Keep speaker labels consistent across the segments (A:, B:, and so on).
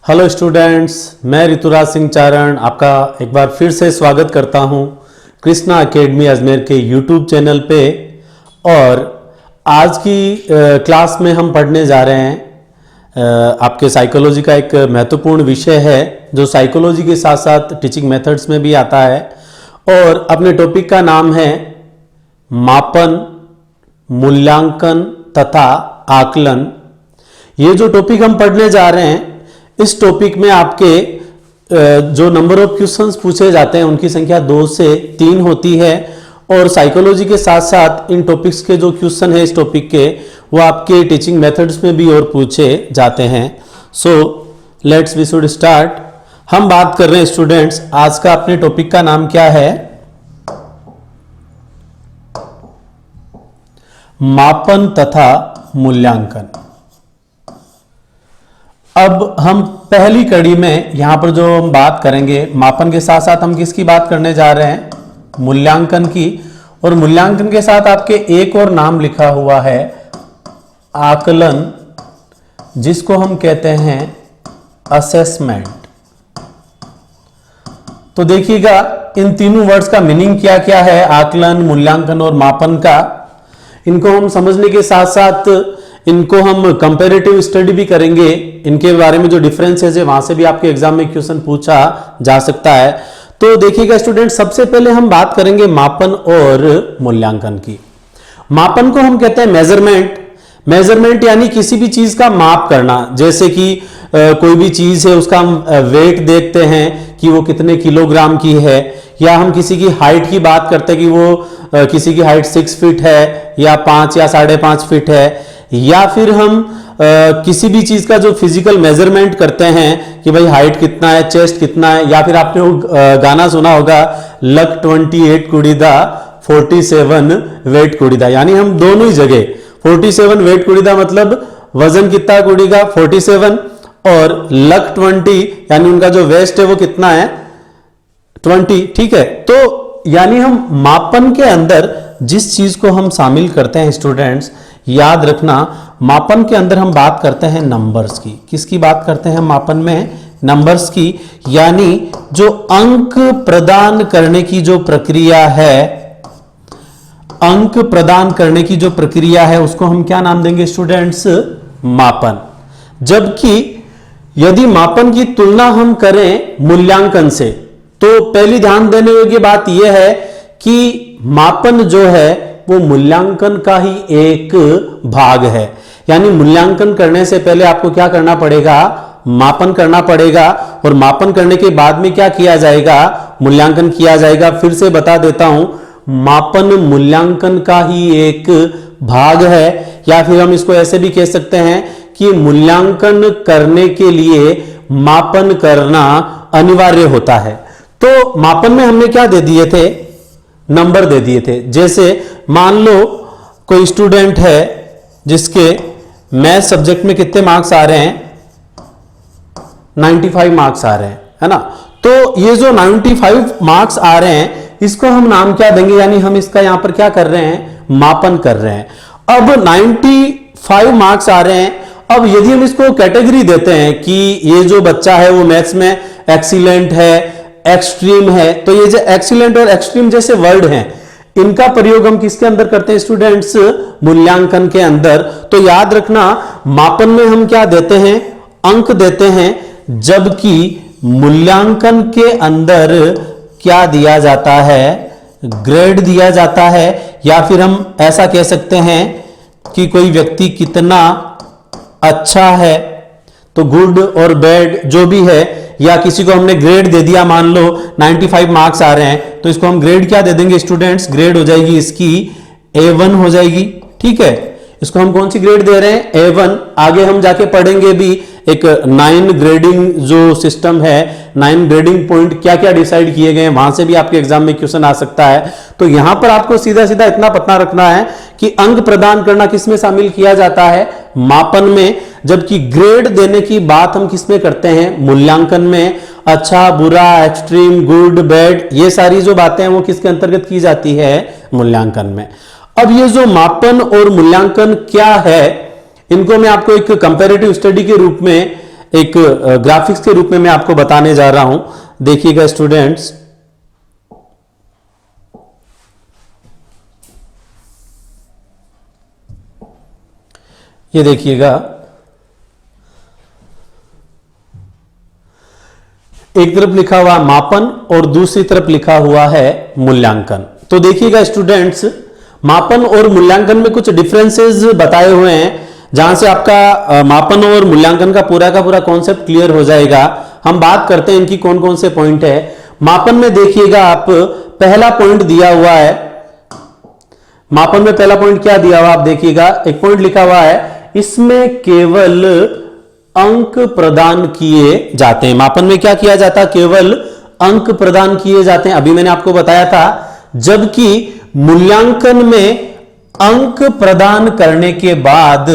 A: Hello students, मैं ऋतुराज सिंह चारण आपका एक बार फिर से स्वागत करता हूं कृष्णा एकेडमी अजमेर के यूट्यूब चैनल पे। और आज की क्लास में हम पढ़ने जा रहे हैं आपके साइकोलॉजी का एक महत्वपूर्ण विषय है जो साइकोलॉजी के साथ साथ टीचिंग मेथड्स में भी आता है। और अपने टॉपिक का नाम है मापन, मूल्यांकन तथा आकलन। ये जो टॉपिक हम पढ़ने जा रहे हैं, इस टॉपिक में आपके जो नंबर ऑफ क्वेश्चंस पूछे जाते हैं उनकी संख्या 2 से 3 होती है। और साइकोलॉजी के साथ साथ इन टॉपिक्स के जो क्वेश्चन है इस टॉपिक के, वो आपके टीचिंग मेथड्स में भी और पूछे जाते हैं। So let's we should start. हम बात कर रहे हैं स्टूडेंट्स, आज का अपने टॉपिक का नाम क्या है? मापन तथा मूल्यांकन। अब हम पहली कड़ी में यहां पर जो हम बात करेंगे, मापन के साथ साथ हम किसकी बात करने जा रहे हैं? मूल्यांकन की। और मूल्यांकन के साथ आपके एक और नाम लिखा हुआ है आकलन, जिसको हम कहते हैं असेसमेंट। तो देखिएगा इन तीनों वर्ड्स का मीनिंग क्या क्या है, आकलन, मूल्यांकन और मापन का। इनको हम समझने के साथ साथ इनको हम कंपैरेटिव स्टडी भी करेंगे। इनके बारे में जो डिफरेंसेस है वहां से भी आपके एग्जाम में क्वेश्चन पूछा जा सकता है। तो देखिएगा स्टूडेंट, सबसे पहले हम बात करेंगे मापन और मूल्यांकन की। मापन को हम कहते हैं मेजरमेंट। मेजरमेंट यानी किसी भी चीज का माप करना। जैसे कि कोई भी चीज है उसका हम वेट देखते हैं कि वो कितने किलोग्राम की है, या हम किसी की हाइट की बात करते हैं कि वो किसी की हाइट 6 फीट है या 5 या 5.5 फीट है। या फिर हम किसी भी चीज का जो फिजिकल मेजरमेंट करते हैं कि भाई हाइट कितना है, चेस्ट कितना है। या फिर आपने वो गाना सुना होगा, लक 28 कुड़ीदा 47 वेट कुड़ीदा। यानी हम दोनों ही जगह 47 वेट कुड़ीदा मतलब वजन कितना कुड़ीगा 47, और लक 20 यानी उनका जो वेस्ट है वो कितना है 20। ठीक है, तो यानी हम मापन के अंदर जिस चीज को हम शामिल करते हैं स्टूडेंट्स, याद रखना, मापन के अंदर हम बात करते हैं नंबर्स की। किसकी बात करते हैं मापन में? नंबर्स की। यानी जो अंक प्रदान करने की जो प्रक्रिया है, अंक प्रदान करने की जो प्रक्रिया है उसको हम क्या नाम देंगे स्टूडेंट्स? मापन। जबकि यदि मापन की तुलना हम करें मूल्यांकन से, तो पहली ध्यान देने योग्य बात यह है कि मापन जो है वो मूल्यांकन का ही एक भाग है। यानी मूल्यांकन करने से पहले आपको क्या करना पड़ेगा? मापन करना पड़ेगा। और मापन करने के बाद में क्या किया जाएगा? मूल्यांकन किया जाएगा। फिर से बता देता हूं, मापन मूल्यांकन का ही एक भाग है। या फिर हम इसको ऐसे भी कह सकते हैं कि मूल्यांकन करने के लिए मापन करना अनिवार्य होता है। तो मापन में हमने क्या दे दिए थे? नंबर दे दिए थे। जैसे मान लो कोई स्टूडेंट है जिसके मैथ सब्जेक्ट में कितने मार्क्स आ रहे हैं? 95 मार्क्स आ रहे हैं, है ना। तो ये जो 95 मार्क्स आ रहे हैं इसको हम नाम क्या देंगे? यानी हम इसका यहां पर क्या कर रहे हैं? मापन कर रहे हैं। अब 95 मार्क्स आ रहे हैं। अब यदि हम इसको कैटेगरी देते हैं कि ये जो बच्चा है वो मैथ्स में एक्सीलेंट है, एक्सट्रीम है, तो ये जो एक्सीलेंट और एक्सट्रीम जैसे वर्ड हैं, इनका प्रयोग हम किसके अंदर करते हैं स्टूडेंट्स? मूल्यांकन के अंदर। तो याद रखना, मापन में हम क्या देते हैं? अंक देते हैं। जबकि मूल्यांकन के अंदर क्या दिया जाता है? ग्रेड दिया जाता है। या फिर हम ऐसा कह सकते हैं कि कोई व्यक्ति कितना अच्छा है, तो गुड और बैड जो भी है, या किसी को हमने ग्रेड दे दिया, मान लो 95 मार्क्स आ रहे हैं, तो इसको हम ग्रेड क्या दे देंगे स्टूडेंट्स? ग्रेड हो जाएगी इसकी A1 हो जाएगी। ठीक है, इसको हम कौन सी ग्रेड दे रहे हैं? A1। आगे हम जाके पढ़ेंगे भी एक 9 ग्रेडिंग जो सिस्टम है, 9 ग्रेडिंग पॉइंट क्या क्या डिसाइड किए गए हैं, वहां से भी आपके एग्जाम में क्वेश्चन आ सकता है। तो यहां पर आपको सीधा सीधा इतना पता रखना है कि अंक प्रदान करना किसमें शामिल किया जाता है? मापन में। जबकि ग्रेड देने की बात हम किसमें करते हैं? मूल्यांकन में। अच्छा, बुरा, एक्सट्रीम, गुड, बैड, ये सारी जो बातें हैं वो किसके अंतर्गत की जाती है? मूल्यांकन में। अब ये जो मापन और मूल्यांकन क्या है, इनको मैं आपको एक कंपैरेटिव स्टडी के रूप में एक ग्राफिक्स के रूप में मैं आपको बताने जा रहा हूं। देखिएगा स्टूडेंट्स, ये देखिएगा, एक तरफ लिखा हुआ मापन और दूसरी तरफ लिखा हुआ है मूल्यांकन। तो देखिएगा स्टूडेंट्स, मापन और मूल्यांकन में कुछ डिफरेंसेस बताए हुए हैं, जहां से आपका मापन और मूल्यांकन का पूरा कॉन्सेप्ट क्लियर हो जाएगा। हम बात करते हैं इनकी कौन कौन से पॉइंट है। मापन में देखिएगा आप, पहला पॉइंट दिया हुआ है, मापन में पहला पॉइंट क्या दिया हुआ आप देखिएगा, एक पॉइंट लिखा हुआ है, इसमें केवल अंक प्रदान किए जाते हैं। मापन में क्या किया जाता है, केवल अंक प्रदान किए जाते हैं, अभी मैंने आपको बताया था। जबकि मूल्यांकन में अंक प्रदान करने के बाद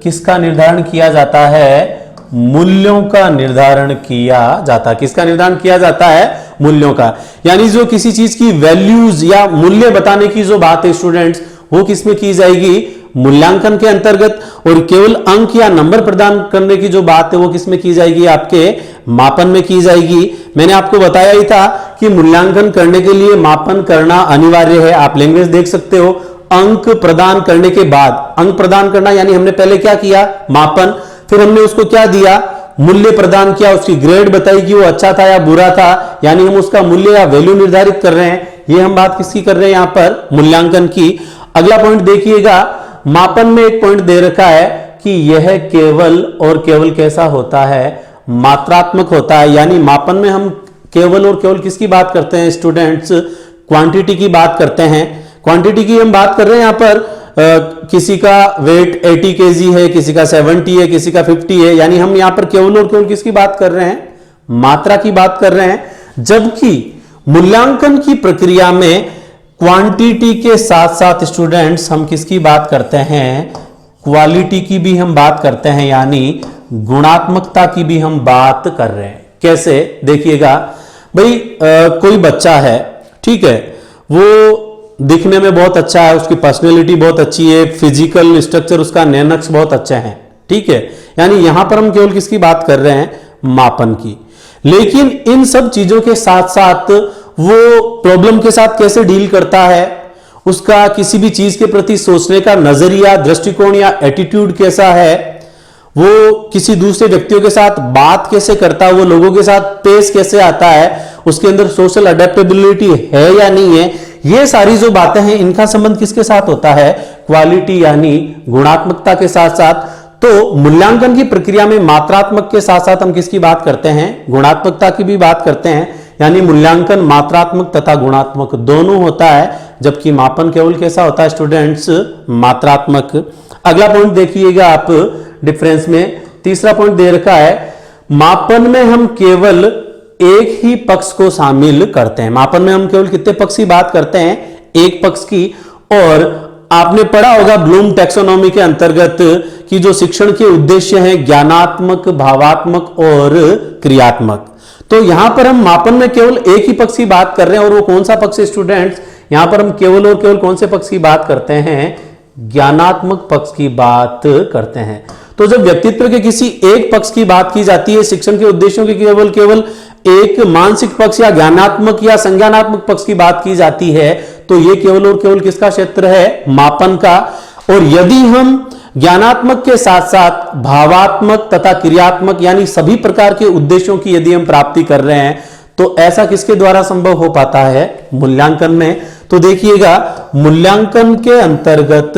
A: किसका निर्धारण किया जाता है, मूल्यों का निर्धारण किया जाता है। किसका निर्धारण किया जाता है, मूल्यों का। यानी जो किसी चीज की वैल्यूज या मूल्य बताने की जो बात है स्टूडेंट्स, वो किसमें की जाएगी, मूल्यांकन के अंतर्गत। और केवल अंक या नंबर प्रदान करने की जो बात है वो किसमें की जाएगी, आपके मापन में की जाएगी। मैंने आपको बताया ही था कि मूल्यांकन करने के लिए मापन करना अनिवार्य है। आप लैंग्वेज देख सकते हो, अंक प्रदान करने के बाद, अंक प्रदान करना यानी हमने पहले क्या किया, मापन, फिर हमने उसको क्या दिया, मूल्य प्रदान किया, उसकी ग्रेड बताई कि वो अच्छा था या बुरा था, यानी हम उसका मूल्य या वैल्यू निर्धारित कर रहे हैं। ये हम बात किसकी कर रहे हैं यहां पर, मूल्यांकन की। अगला पॉइंट देखिएगा, मापन में एक पॉइंट दे रखा है कि यह केवल और केवल कैसा होता है, मात्रात्मक होता है। यानी मापन में हम केवल और केवल किसकी बात करते हैं स्टूडेंट्स, क्वांटिटी की बात करते हैं। क्वांटिटी की हम बात कर रहे हैं यहां पर, किसी का वेट 80 केजी है, किसी का 70 है, किसी का 50 है, यानी हम यहां पर केवल और केवल किसकी बात कर रहे हैं, मात्रा की बात कर रहे हैं। जबकि मूल्यांकन की प्रक्रिया में क्वांटिटी के साथ साथ स्टूडेंट्स हम किसकी बात करते हैं, क्वालिटी की भी हम बात करते हैं, यानी गुणात्मकता की भी हम बात कर रहे हैं। कैसे, देखिएगा भाई, कोई बच्चा है, ठीक है, वो दिखने में बहुत अच्छा है, उसकी पर्सनैलिटी बहुत अच्छी है, फिजिकल स्ट्रक्चर उसका नैनक्स बहुत अच्छे हैं, ठीक है, यानी यहां पर हम केवल किसकी बात कर रहे हैं, मापन की। लेकिन इन सब चीजों के साथ साथ वो प्रॉब्लम के साथ कैसे डील करता है, उसका किसी भी चीज के प्रति सोचने का नजरिया, दृष्टिकोण या एटीट्यूड कैसा है, वो किसी दूसरे व्यक्तियों के साथ बात कैसे करता है, वो लोगों के साथ पेश कैसे आता है, उसके अंदर सोशल अडेप्टेबिलिटी है या नहीं है, ये सारी जो बातें हैं इनका संबंध किसके साथ होता है, क्वालिटी यानी गुणात्मकता के साथ साथ। तो मूल्यांकन की प्रक्रिया में मात्रात्मक के साथ साथ हम किसकी बात करते हैं, गुणात्मकता की भी बात करते हैं। यानी मूल्यांकन मात्रात्मक तथा गुणात्मक दोनों होता है, जबकि मापन केवल कैसा होता है स्टूडेंट्स, मात्रात्मक। अगला पॉइंट देखिएगा आप डिफरेंस में, तीसरा पॉइंट दे रखा है, मापन में हम केवल एक ही पक्ष को शामिल करते हैं। मापन में हम केवल कितने पक्ष की बात करते हैं, एक पक्ष की। और आपने पढ़ा होगा ब्लूम टैक्सोनॉमी के अंतर्गत कि जो शिक्षण के उद्देश्य हैं ज्ञानात्मक, भावात्मक और क्रियात्मक। तो यहां पर हम मापन में केवल एक ही पक्ष की बात कर रहे हैं, और वो कौन सा पक्ष है स्टूडेंट्स, यहां पर हम केवल और केवल कौन से पक्ष की बात करते हैं, ज्ञानात्मक पक्ष की बात करते हैं। तो जब व्यक्तित्व के किसी एक पक्ष की बात की जाती है, शिक्षण के उद्देश्यों के केवल एक मानसिक पक्ष या ज्ञानात्मक या संज्ञानात्मक पक्ष की बात की जाती है, तो यह केवल और केवल किसका क्षेत्र है, मापन का। और यदि हम ज्ञानात्मक के साथ साथ भावात्मक तथा क्रियात्मक यानी सभी प्रकार के उद्देश्यों की यदि हम प्राप्ति कर रहे हैं, तो ऐसा किसके द्वारा संभव हो पाता है, मूल्यांकन में। तो देखिएगा, मूल्यांकन के अंतर्गत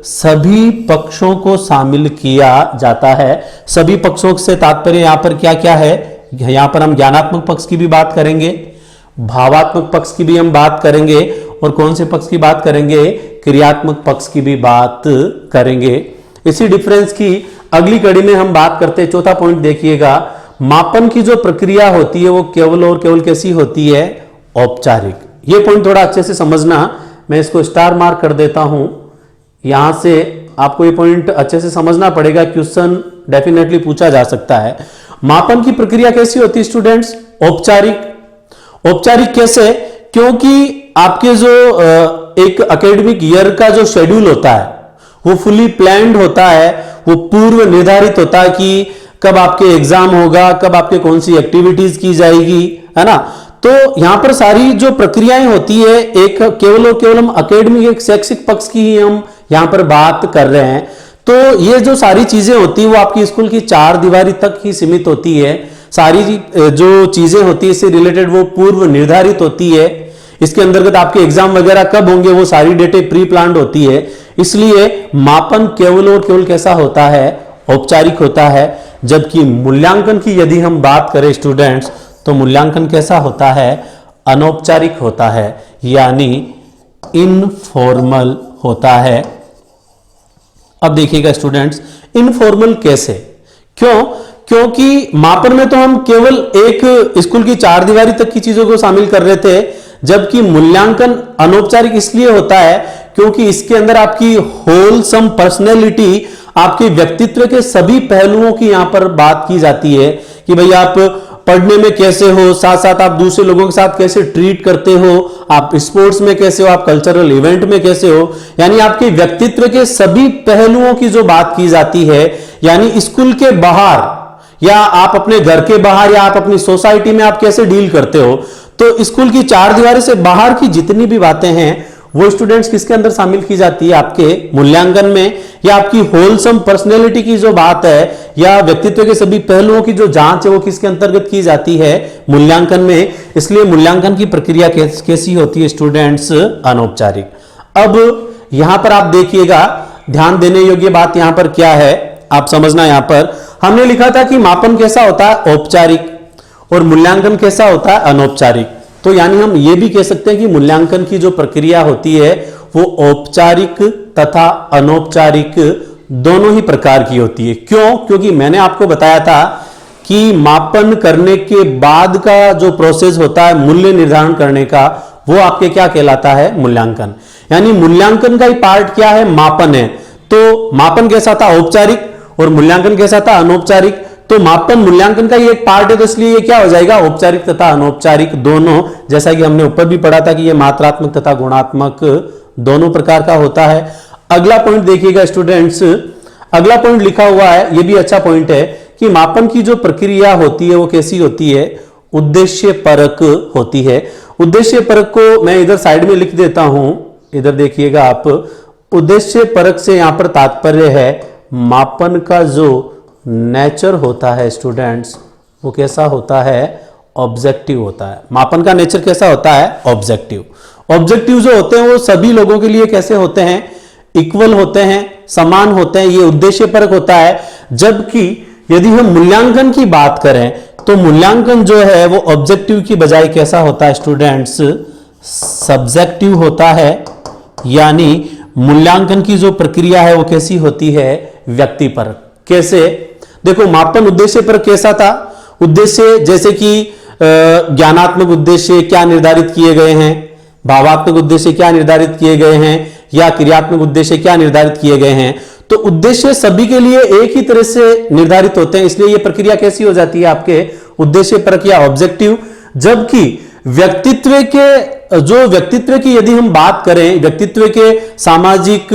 A: सभी पक्षों को शामिल किया जाता है। सभी पक्षों से तात्पर्य यहां पर क्या क्या है, यहां पर हम ज्ञानात्मक पक्ष की भी बात करेंगे, भावात्मक पक्ष की भी हम बात करेंगे, और कौन से पक्ष की बात करेंगे, क्रियात्मक पक्ष की भी बात करेंगे। इसी डिफरेंस की अगली कड़ी में हम बात करते हैं। चौथा पॉइंट देखिएगा, मापन की जो प्रक्रिया होती है वो केवल और केवल कैसी होती है, औपचारिक। ये पॉइंट थोड़ा अच्छे से समझना, मैं इसको स्टार मार्क कर देता हूं। यहां से आपको ये पॉइंट अच्छे से समझना पड़ेगा, क्वेश्चन डेफिनेटली पूछा जा सकता है। मापन की प्रक्रिया कैसी होती है स्टूडेंट्स, औपचारिक। औपचारिक कैसे, क्योंकि आपके जो एक एकेडमिक ईयर का जो शेड्यूल होता है वो फुली प्लान्ड होता है, वो पूर्व निर्धारित होता है कि कब आपके एग्जाम होगा, कब आपके कौन सी एक्टिविटीज की जाएगी, है ना। तो यहां पर सारी जो प्रक्रियाएं होती है, एक केवल और केवल हम एकेडमिक एक शैक्षिक पक्ष की ही हम यहां पर बात कर रहे हैं। तो ये जो सारी चीजें होती है वो आपकी स्कूल की चार दीवारी तक ही सीमित होती है। सारी जो चीजें होती है इससे रिलेटेड वो पूर्व निर्धारित होती है। इसके अंतर्गत आपके एग्जाम वगैरह कब होंगे वो सारी डेटे प्री प्लान्ड होती है। इसलिए मापन केवल और केवल कैसा होता है, औपचारिक होता है। जबकि मूल्यांकन की यदि हम बात करें स्टूडेंट्स, तो मूल्यांकन कैसा होता है, अनौपचारिक होता है, यानी इनफॉर्मल होता है। अब देखिएगा स्टूडेंट्स, इनफॉर्मल कैसे, क्यों? क्योंकि मापन में तो हम केवल एक स्कूल की चार दीवारी तक की चीजों को शामिल कर रहे थे, जबकि मूल्यांकन अनौपचारिक इसलिए होता है क्योंकि इसके अंदर आपकी होलसम पर्सनैलिटी, आपके व्यक्तित्व के सभी पहलुओं की यहां पर बात की जाती है कि भाई आप पढ़ने में कैसे हो, साथ साथ आप दूसरे लोगों के साथ कैसे ट्रीट करते हो, आप स्पोर्ट्स में कैसे हो, आप कल्चरल इवेंट में कैसे हो, यानी आपके व्यक्तित्व के सभी पहलुओं की जो बात की जाती है। यानी स्कूल के बाहर या आप अपने घर के बाहर या आप अपनी सोसाइटी में आप कैसे डील करते हो, तो स्कूल की चार दीवारी से बाहर की जितनी भी बातें हैं वो स्टूडेंट्स किसके अंदर शामिल की जाती है, आपके मूल्यांकन में। या आपकी होलसम पर्सनैलिटी की जो बात है या व्यक्तित्व के सभी पहलुओं की जो जांच है वो किसके अंतर्गत की जाती है, मूल्यांकन में। इसलिए मूल्यांकन की प्रक्रिया कैसी होती है स्टूडेंट्स, अनौपचारिक। अब यहां पर आप देखिएगा, ध्यान देने योग्य बात यहां पर क्या है आप समझना। यहां पर हमने लिखा था कि मापन कैसा होता है, औपचारिक, और मूल्यांकन कैसा होता है, अनौपचारिक। तो यानी हम ये भी कह सकते हैं कि मूल्यांकन की जो प्रक्रिया होती है वो औपचारिक तथा अनौपचारिक दोनों ही प्रकार की होती है। क्यों? क्योंकि मैंने आपको बताया था कि मापन करने के बाद का जो प्रोसेस होता है मूल्य निर्धारण करने का, वो आपके क्या कहलाता है, मूल्यांकन। यानी मूल्यांकन का ही पार्ट क्या है, मापन है। तो मापन कैसा था, औपचारिक, और मूल्यांकन कैसा था, अनौपचारिक। तो मापन मूल्यांकन का ये एक पार्ट है, तो इसलिए ये क्या हो जाएगा, औपचारिक तथा अनौपचारिक दोनों। जैसा कि हमने ऊपर भी पढ़ा था कि ये मात्रात्मक तथा गुणात्मक दोनों प्रकार का होता है। अगला पॉइंट देखिएगा स्टूडेंट्स, अगला पॉइंट लिखा हुआ है, ये भी अच्छा पॉइंट है कि मापन की जो प्रक्रिया होती है वो कैसी होती है, उद्देश्य परक होती है। उद्देश्य परक को मैं इधर साइड में लिख देता हूं, इधर देखिएगा आप। उद्देश्य परक से यहां पर तात्पर्य है मापन का जो नेचर होता है स्टूडेंट्स, वो कैसा होता है, ऑब्जेक्टिव होता है। मापन का नेचर कैसा होता है, ऑब्जेक्टिव। ऑब्जेक्टिव जो होते हैं वो सभी लोगों के लिए कैसे होते हैं, इक्वल होते हैं, समान होते हैं, ये उद्देश्य परक होता है। जबकि यदि हम मूल्यांकन की बात करें तो मूल्यांकन जो है वो ऑब्जेक्टिव की बजाय कैसा होता है स्टूडेंट्स, सब्जेक्टिव होता है। यानी मूल्यांकन की जो प्रक्रिया है वो कैसी होती है, व्यक्तिपरक। कैसे, देखो मापन उद्देश्य पर कैसा था, उद्देश्य जैसे कि ज्ञानात्मक उद्देश्य क्या निर्धारित किए गए हैं, भावात्मक उद्देश्य क्या निर्धारित किए गए हैं, या क्रियात्मक उद्देश्य क्या निर्धारित किए गए हैं। तो उद्देश्य सभी के लिए एक ही तरह से निर्धारित होते हैं, इसलिए यह प्रक्रिया कैसी हो जाती है, आपके उद्देश्य परक या ऑब्जेक्टिव। जबकि व्यक्तित्व के जो व्यक्तित्व की यदि हम बात करें, व्यक्तित्व के सामाजिक,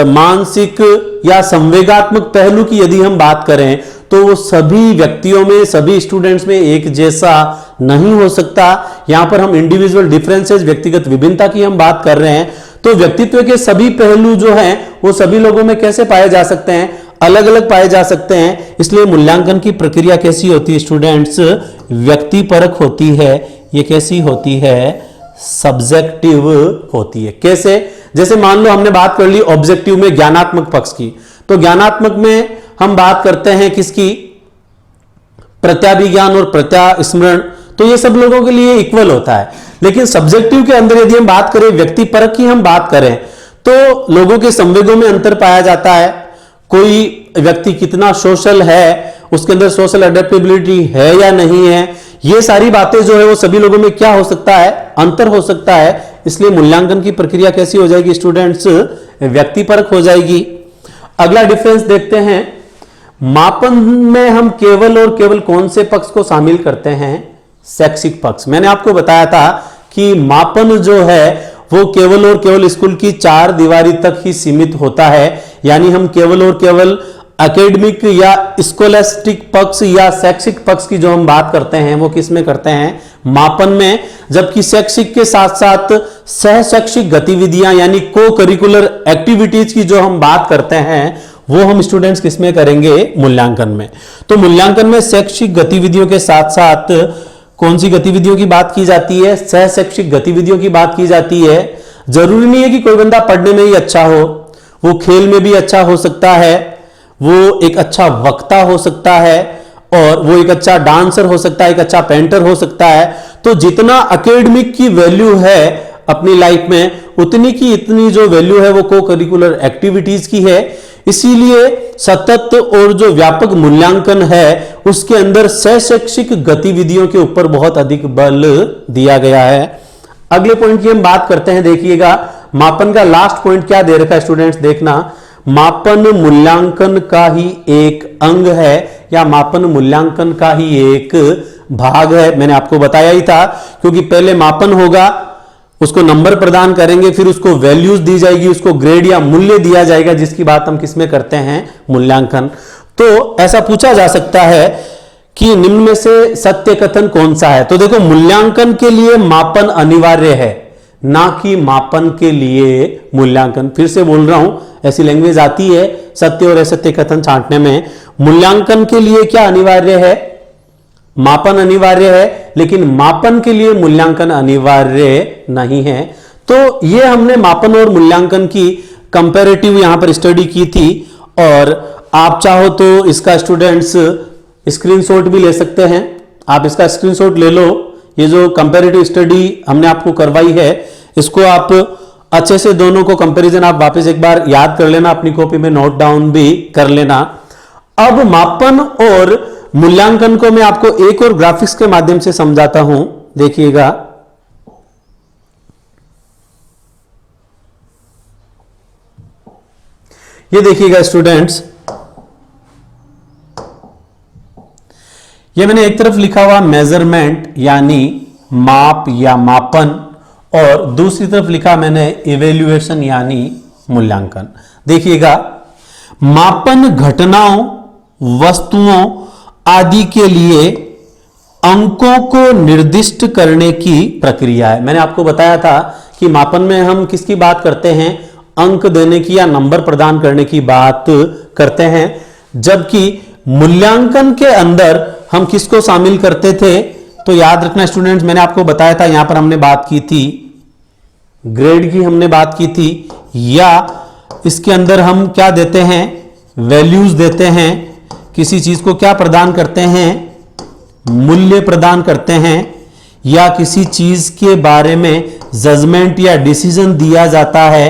A: मानसिक या संवेगात्मक पहलू की यदि हम बात करें तो वो सभी व्यक्तियों में, सभी स्टूडेंट्स में एक जैसा नहीं हो सकता। यहां पर हम इंडिविजुअल डिफरेंसेस, व्यक्तिगत विभिन्नता की हम बात कर रहे हैं। तो व्यक्तित्व के सभी पहलू जो हैं वो सभी लोगों में कैसे पाए जा सकते हैं, अलग अलग पाए जा सकते हैं। इसलिए मूल्यांकन की प्रक्रिया कैसी होती है स्टूडेंट्स, व्यक्तिपरक होती है। ये कैसी होती है, सब्जेक्टिव होती है। कैसे, जैसे मान लो हमने बात कर ली ऑब्जेक्टिव में ज्ञानात्मक पक्ष की, तो ज्ञानात्मक में हम बात करते हैं किसकी, प्रत्याभिज्ञान और प्रत्यास्मरण, तो ये सब लोगों के लिए इक्वल होता है। लेकिन सब्जेक्टिव के अंदर यदि हम बात करें, व्यक्तिपरक की हम बात करें, तो लोगों के संवेगों में अंतर पाया जाता है। कोई व्यक्ति कितना सोशल है, उसके अंदर सोशल अडेप्टेबिलिटी है या नहीं है, ये सारी बातें जो है वो सभी लोगों में क्या हो सकता है, अंतर हो सकता है। इसलिए मूल्यांकन की प्रक्रिया कैसी हो जाएगी स्टूडेंट्स, व्यक्तिपरक हो जाएगी। अगला डिफरेंस देखते हैं, मापन में हम केवल और केवल कौन से पक्ष को शामिल करते हैं, शैक्षिक पक्ष। मैंने आपको बताया था कि मापन जो है वो केवल और केवल स्कूल की चार दीवारी तक ही सीमित होता है। यानी हम केवल और केवल एकेडमिक या स्कॉलस्टिक पक्ष या शैक्षिक पक्ष की जो हम बात करते हैं वो किस में करते हैं, मापन में। जबकि शैक्षिक के साथ साथ सह शैक्षिक गतिविधियां यानी को करिकुलर एक्टिविटीज की जो हम बात करते हैं वो हम स्टूडेंट्स किस में करेंगे, मूल्यांकन में। तो मूल्यांकन में शैक्षिक गतिविधियों के साथ साथ कौन सी गतिविधियों की बात की जाती है, सह शैक्षिक गतिविधियों की बात की जाती है। जरूरी नहीं है कि कोई बंदा पढ़ने में ही अच्छा हो, वो खेल में भी अच्छा हो सकता है, वो एक अच्छा वक्ता हो सकता है, और वो एक अच्छा डांसर हो सकता है, एक अच्छा पेंटर हो सकता है। तो जितना एकेडमिक की वैल्यू है अपनी लाइफ में, उतनी की इतनी जो वैल्यू है वो को करिकुलर एक्टिविटीज की है। इसीलिए सतत और जो व्यापक मूल्यांकन है उसके अंदर सह शैक्षिक गतिविधियों के ऊपर बहुत अधिक बल दिया गया है। अगले पॉइंट की हम बात करते हैं। देखिएगा मापन का लास्ट पॉइंट क्या दे रखा है स्टूडेंट्स, देखना। मापन मूल्यांकन का ही एक अंग है या मापन मूल्यांकन का ही एक भाग है। मैंने आपको बताया ही था, क्योंकि पहले मापन होगा, उसको नंबर प्रदान करेंगे, फिर उसको वैल्यूज दी जाएगी, उसको ग्रेड या मूल्य दिया जाएगा, जिसकी बात हम किसमें करते हैं, मूल्यांकन। तो ऐसा पूछा जा सकता है कि निम्न में से सत्य कथन कौन सा है। तो देखो, मूल्यांकन के लिए मापन अनिवार्य है, ना कि मापन के लिए मूल्यांकन। फिर से बोल रहा हूं, ऐसी लैंग्वेज आती है सत्य और असत्य कथन छांटने में। मूल्यांकन के लिए क्या अनिवार्य है, मापन अनिवार्य है, लेकिन मापन के लिए मूल्यांकन अनिवार्य नहीं है। तो ये हमने मापन और मूल्यांकन की कंपैरेटिव यहां पर स्टडी की थी, और आप चाहो तो इसका स्टूडेंट्स स्क्रीनशॉट भी ले सकते हैं। आप इसका स्क्रीनशॉट ले लो। ये जो कंपैरेटिव स्टडी हमने आपको करवाई है, इसको आप अच्छे से दोनों को कंपैरिजन आप वापस एक बार याद कर लेना, अपनी कॉपी में नोट डाउन भी कर लेना। अब मापन और मूल्यांकन को मैं आपको एक और ग्राफिक्स के माध्यम से समझाता हूं, देखिएगा। ये देखिएगा स्टूडेंट्स, ये मैंने एक तरफ लिखा हुआ मेजरमेंट यानी माप या मापन, और दूसरी तरफ लिखा मैंने इवेल्युएशन यानी मूल्यांकन। देखिएगा, मापन घटनाओं, वस्तुओं आदि के लिए अंकों को निर्दिष्ट करने की प्रक्रिया है। मैंने आपको बताया था कि मापन में हम किसकी बात करते हैं, अंक देने की या नंबर प्रदान करने की बात करते हैं, जबकि मूल्यांकन के अंदर हम किसको शामिल करते थे। तो याद रखना स्टूडेंट्स, मैंने आपको बताया था, यहां पर हमने बात की थी ग्रेड की, हमने बात की थी, या इसके अंदर हम क्या देते हैं, वैल्यूज देते हैं, किसी चीज को क्या प्रदान करते हैं, मूल्य प्रदान करते हैं, या किसी चीज के बारे में जजमेंट या डिसीजन दिया जाता है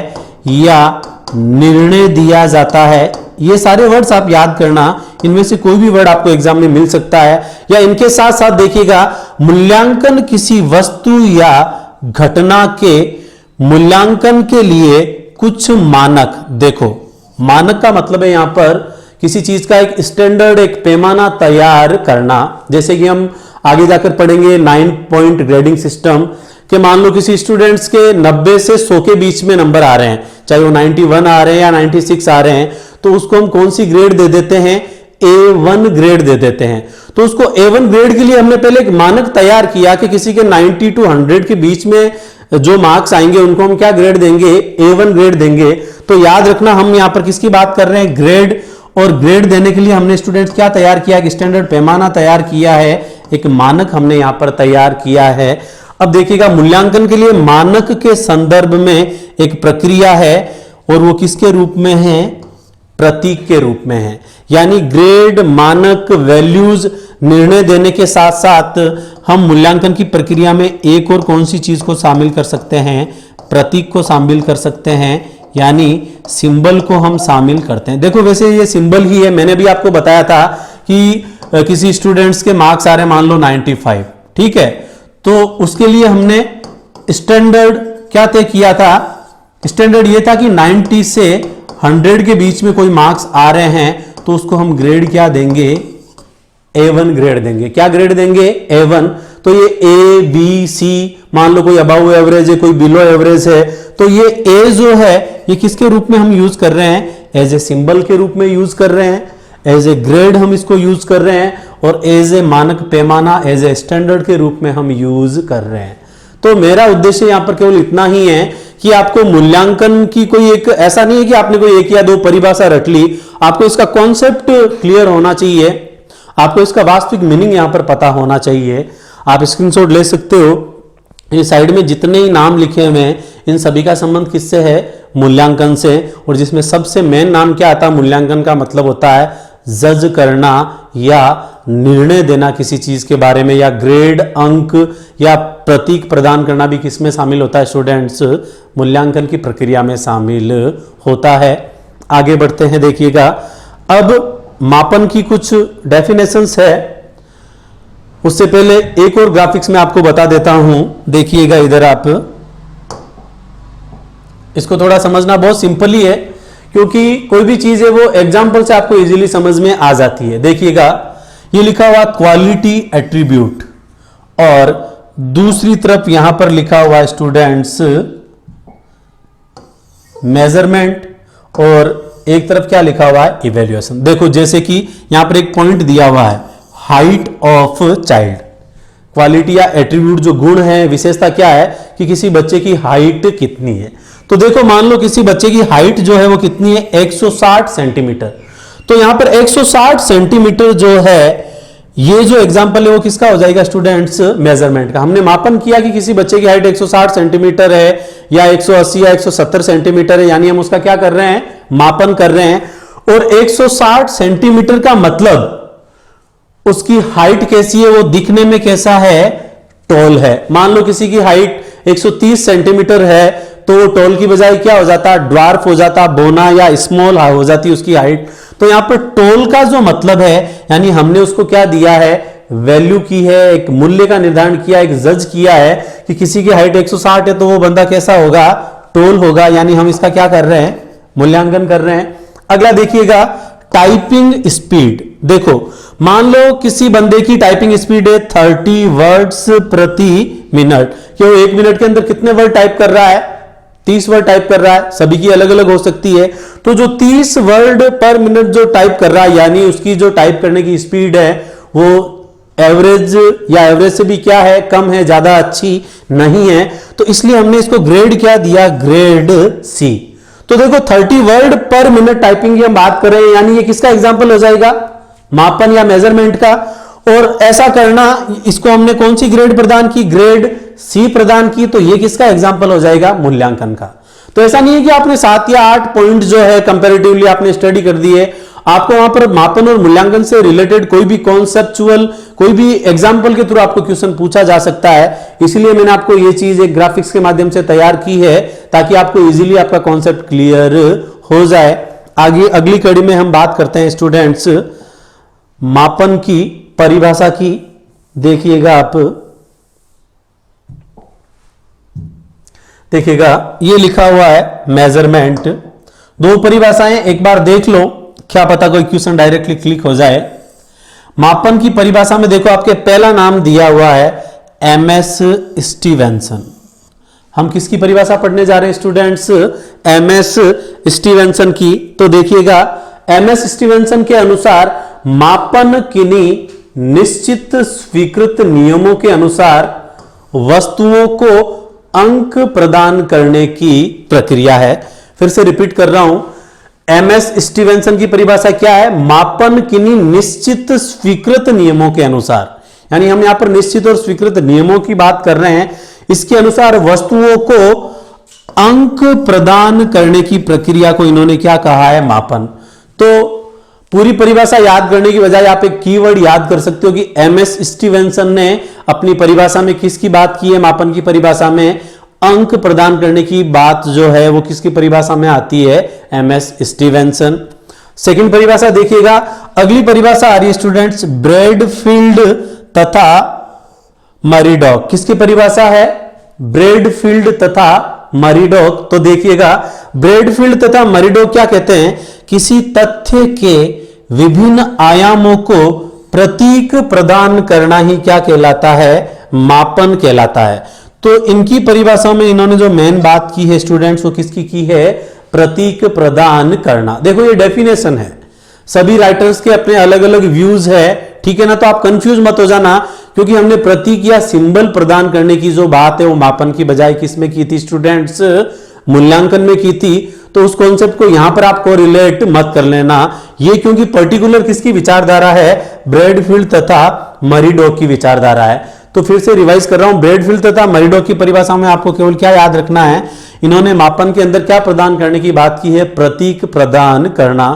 A: या निर्णय दिया जाता है। ये सारे वर्ड्स आप याद करना, इनमें से कोई भी वर्ड आपको एग्जाम में मिल सकता है। या इनके साथ साथ देखिएगा, मूल्यांकन किसी वस्तु या घटना के मूल्यांकन के लिए कुछ मानक, देखो मानक का मतलब है यहां पर किसी चीज का एक स्टैंडर्ड, एक पैमाना तैयार करना। जैसे कि हम आगे जाकर पढ़ेंगे 9 पॉइंट ग्रेडिंग सिस्टम के, मान लो किसी स्टूडेंट्स के 90 से 100 के बीच में नंबर आ रहे हैं, चाहे वो 91 आ रहे हैं या 96 आ रहे हैं, तो उसको हम कौन सी ग्रेड दे देते हैं, A1 ग्रेड दे देते हैं। तो उसको A1 ग्रेड के लिए हमने पहले एक मानक तैयार किया कि किसी के 90 to 100 के बीच में जो मार्क्स आएंगे उनको हम क्या ग्रेड देंगे, A1 ग्रेड देंगे। तो याद रखना, हम यहां पर किसकी बात कर रहे हैं, ग्रेड। और ग्रेड देने के लिए हमने स्टूडेंट्स क्या तैयार किया, एक स्टैंडर्ड पैमाना तैयार किया है, एक मानक हमने यहां पर तैयार किया है। अब देखिएगा, मूल्यांकन के लिए मानक के संदर्भ में एक प्रक्रिया है, और वो किसके रूप में है, प्रतीक के रूप में है। यानी ग्रेड, मानक, वैल्यूज, निर्णय देने के साथ साथ हम मूल्यांकन की प्रक्रिया में एक और कौन सी चीज को शामिल कर सकते हैं, प्रतीक को शामिल कर सकते हैं, यानी सिंबल को हम शामिल करते हैं। देखो, वैसे ये सिंबल ही है। मैंने भी आपको बताया था कि किसी स्टूडेंट्स के मार्क्स आ रहे हैं मान लो 95, ठीक है, तो उसके लिए हमने स्टैंडर्ड क्या तय किया था, स्टैंडर्ड ये था कि 90 से 100 के बीच में कोई मार्क्स आ रहे हैं तो उसको हम ग्रेड क्या देंगे, A1 ग्रेड देंगे। क्या ग्रेड देंगे, A1। तो ये A, B, C, मान लो कोई अबव एवरेज है, कोई बिलो एवरेज है, तो ये A जो है ये किसके रूप में हम यूज कर रहे हैं, एज ए सिंबल के रूप में यूज कर रहे हैं। एज ए ग्रेड हम इसको यूज कर रहे हैं और एज ए मानक पैमाना, एज ए स्टैंडर्ड के रूप में हम यूज कर रहे हैं। तो मेरा उद्देश्य यहां पर केवल इतना ही है कि आपको मूल्यांकन की कोई एक, ऐसा नहीं है कि आपने कोई एक या दो परिभाषा रट ली, आपको इसका कॉन्सेप्ट क्लियर होना चाहिए, आपको इसका वास्तविक मीनिंग यहां पर पता होना चाहिए। आप स्क्रीनशॉट ले सकते हो। ये साइड में जितने ही नाम लिखे हुए हैं इन सभी का संबंध किससे है? मूल्यांकन से। और जिसमें सबसे मेन नाम क्या आता है? मूल्यांकन का मतलब होता है जज करना या निर्णय देना किसी चीज के बारे में, या ग्रेड, अंक या प्रतीक प्रदान करना भी किसमें शामिल होता है स्टूडेंट्स? मूल्यांकन की प्रक्रिया में शामिल होता है। आगे बढ़ते हैं, देखिएगा अब मापन की कुछ डेफिनेशंस है। उससे पहले एक और ग्राफिक्स में आपको बता देता हूं, देखिएगा इधर आप इसको थोड़ा समझना बहुत सिंपल ही है, क्योंकि कोई भी चीज है वो एग्जाम्पल से आपको इजीली समझ में आ जाती है। देखिएगा ये लिखा हुआ क्वालिटी एट्रीब्यूट और दूसरी तरफ यहां पर लिखा हुआ स्टूडेंट्स मेजरमेंट, और एक तरफ क्या लिखा हुआ है? इवैल्यूएशन। देखो जैसे कि यहां पर एक पॉइंट दिया हुआ है हाइट ऑफ चाइल्ड। क्वालिटी या एट्रीब्यूट जो गुण है, विशेषता क्या है कि किसी बच्चे की हाइट कितनी है। तो देखो मान लो किसी बच्चे की हाइट जो है वो कितनी है? 160 सेंटीमीटर। तो यहां पर 160 सेंटीमीटर जो है, ये जो एग्जांपल है वो किसका हो जाएगा स्टूडेंट्स? मेजरमेंट का। हमने मापन किया कि किसी बच्चे की हाइट 160 सेंटीमीटर है या 180 या 170 सेंटीमीटर है, यानी हम उसका क्या कर रहे हैं? मापन कर रहे हैं। और 160 सेंटीमीटर का मतलब उसकी हाइट कैसी है? वो दिखने में कैसा है? टॉल है। मान लो किसी की हाइट 130 सेंटीमीटर है तो वो टॉल की बजाय क्या हो जाता? ड्वार्फ हो जाता, बोना या स्मॉल हो जाती उसकी हाइट। तो यहां पर टॉल का जो मतलब है, यानी हमने उसको क्या दिया है? वैल्यू की है, एक मूल्य का निर्धारण किया, एक जज किया है कि किसी की हाइट 160 है तो वो बंदा कैसा होगा? टॉल होगा। यानी हम इसका क्या कर रहे हैं? मूल्यांकन कर रहे हैं। अगला देखिएगा टाइपिंग स्पीड। देखो मान लो किसी बंदे की टाइपिंग स्पीड है 30 वर्ड्स प्रति मिनट, कि वो 1 मिनट के अंदर कितने वर्ड टाइप कर रहा है? 30 वर्ड टाइप कर रहा है। सभी की अलग अलग हो सकती है। तो जो 30 वर्ड पर मिनट जो टाइप कर रहा है, यानी उसकी जो टाइप करने की स्पीड है वो एवरेज या एवरेज से भी क्या है? कम है, ज्यादा अच्छी नहीं है। तो इसलिए हमने इसको ग्रेड क्या दिया? Grade C. तो देखो 30 वर्ड पर मिनट टाइपिंग की हम बात कर रहे हैं, यानी ये किसका एग्जाम्पल हो जाएगा? मापन या मेजरमेंट का। और ऐसा करना, इसको हमने कौन सी ग्रेड प्रदान की? ग्रेड सी प्रदान की। तो ये किसका एग्जाम्पल हो जाएगा? मूल्यांकन का। तो ऐसा नहीं है कि आपने 7 या 8 पॉइंट जो है कंपैरेटिवली आपने स्टडी कर दिए, आपको वहां पर मापन और मूल्यांकन से रिलेटेड कोई भी कॉन्सेप्चुअल, कोई भी एग्जाम्पल के थ्रू आपको क्वेश्चन पूछा जा सकता है। इसलिए मैंने आपको ये चीज एक ग्राफिक्स के माध्यम से तैयार की है ताकि आपको इजीली आपका कॉन्सेप्ट क्लियर हो जाए। आगे अगली कड़ी में हम बात करते हैं स्टूडेंट्स मापन की परिभाषा की। देखिएगा आप, देखिएगा ये लिखा हुआ है मेजरमेंट। दो परिभाषाएं एक बार देख लो, क्या पता कोई क्वेश्चन डायरेक्टली क्लिक हो जाए। मापन की परिभाषा में देखो आपके पहला नाम दिया हुआ है एमएस स्टीवेंसन। हम किसकी परिभाषा पढ़ने जा रहे हैं स्टूडेंट्स? एमएस स्टीवेंसन की। तो देखिएगा एमएस स्टीवेंसन के अनुसार मापन किन्हीं निश्चित स्वीकृत नियमों के अनुसार वस्तुओं को अंक प्रदान करने की प्रक्रिया है। फिर से रिपीट कर रहा हूं, एमएस स्टीवेंसन की परिभाषा क्या है? मापन किन्हीं निश्चित स्वीकृत नियमों के अनुसार, यानी हम यहां पर निश्चित और स्वीकृत नियमों की बात कर रहे हैं। इसके अनुसार वस्तुओं को अंक प्रदान करने की प्रक्रिया को इन्होंने क्या कहा है? मापन। तो पूरी परिभाषा याद करने की बजाय आप एक कीवर्ड याद कर सकते हो कि एमएस स्टीवेंसन ने अपनी परिभाषा में किसकी बात की है? मापन की परिभाषा में अंक प्रदान करने की बात जो है वो किसकी परिभाषा में आती है? MS Stevenson. सेकंड परिभाषा देखिएगा, अगली परिभाषा आ रही है स्टूडेंट्स ब्रैडफील्ड तथा मरीडॉक। किसकी परिभाषा है? ब्रैडफील्ड तथा मरीडॉक। तो देखिएगा ब्रैडफील्ड तथा मरीडॉक क्या कहते हैं? किसी तथ्य के विभिन्न आयामों को प्रतीक प्रदान करना ही क्या कहलाता है? मापन कहलाता है। तो इनकी परिभाषा में इन्होंने जो मेन बात की है स्टूडेंट्स, वो किसकी की है? प्रतीक प्रदान करना। देखो ये डेफिनेशन है, सभी राइटर्स के अपने अलग अलग व्यूज है, ठीक है ना। तो आप कंफ्यूज मत हो जाना, क्योंकि हमने प्रतीक या सिंबल प्रदान करने की जो बात है वो मापन की बजाय किसमें की थी स्टूडेंट्स, मूल्यांकन में की थी। तो उस कॉन्सेप्ट को यहां पर आपको रिलेट मत कर लेना, ये क्योंकि पर्टिकुलर किसकी विचारधारा है, ब्रैडफील्ड तथा मरीडॉक की विचारधारा है। तो फिर से रिवाइज कर रहा हूं, ब्रैडफील्ड तथा मरीडॉक की परिभाषा में आपको केवल क्या याद रखना है, इन्होंने मापन के अंदर क्या प्रदान करने की बात की है, प्रतीक प्रदान करना।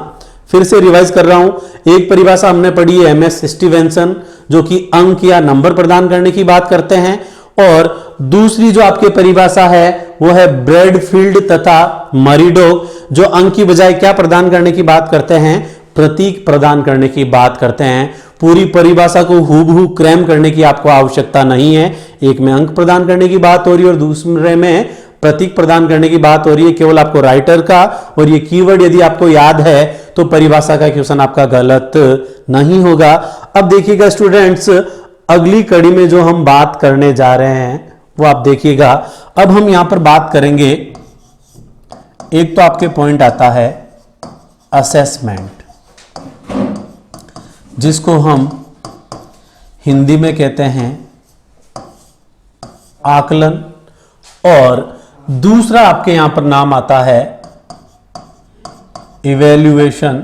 A: फिर से रिवाइज कर रहा हूं, एक परिभाषा हमने पढ़ी है एमएस स्टीवेंसन, जो कि अंक या नंबर प्रदान करने की बात करते हैं, और दूसरी जो आपकी परिभाषा है वो है ब्रैडफील्ड तथा मरीडॉक, जो अंक की बजाय क्या प्रदान करने की बात करते हैं, प्रतीक प्रदान करने की बात करते हैं। पूरी परिभाषा को हूबहू क्रैम करने की आपको आवश्यकता नहीं है, एक में अंक प्रदान करने की बात हो रही है और दूसरे में प्रतीक प्रदान करने की बात हो रही है, केवल आपको राइटर का और ये कीवर्ड यदि आपको याद है तो परिभाषा का क्वेश्चन आपका गलत नहीं होगा। अब देखिएगा स्टूडेंट्स, अगली कड़ी में जो हम बात करने जा रहे हैं वो आप देखिएगा। अब हम यहां पर बात करेंगे, एक तो आपके पॉइंट आता है असेसमेंट, जिसको हम हिंदी में कहते हैं आकलन, और दूसरा आपके यहां पर नाम आता है इवैल्यूएशन,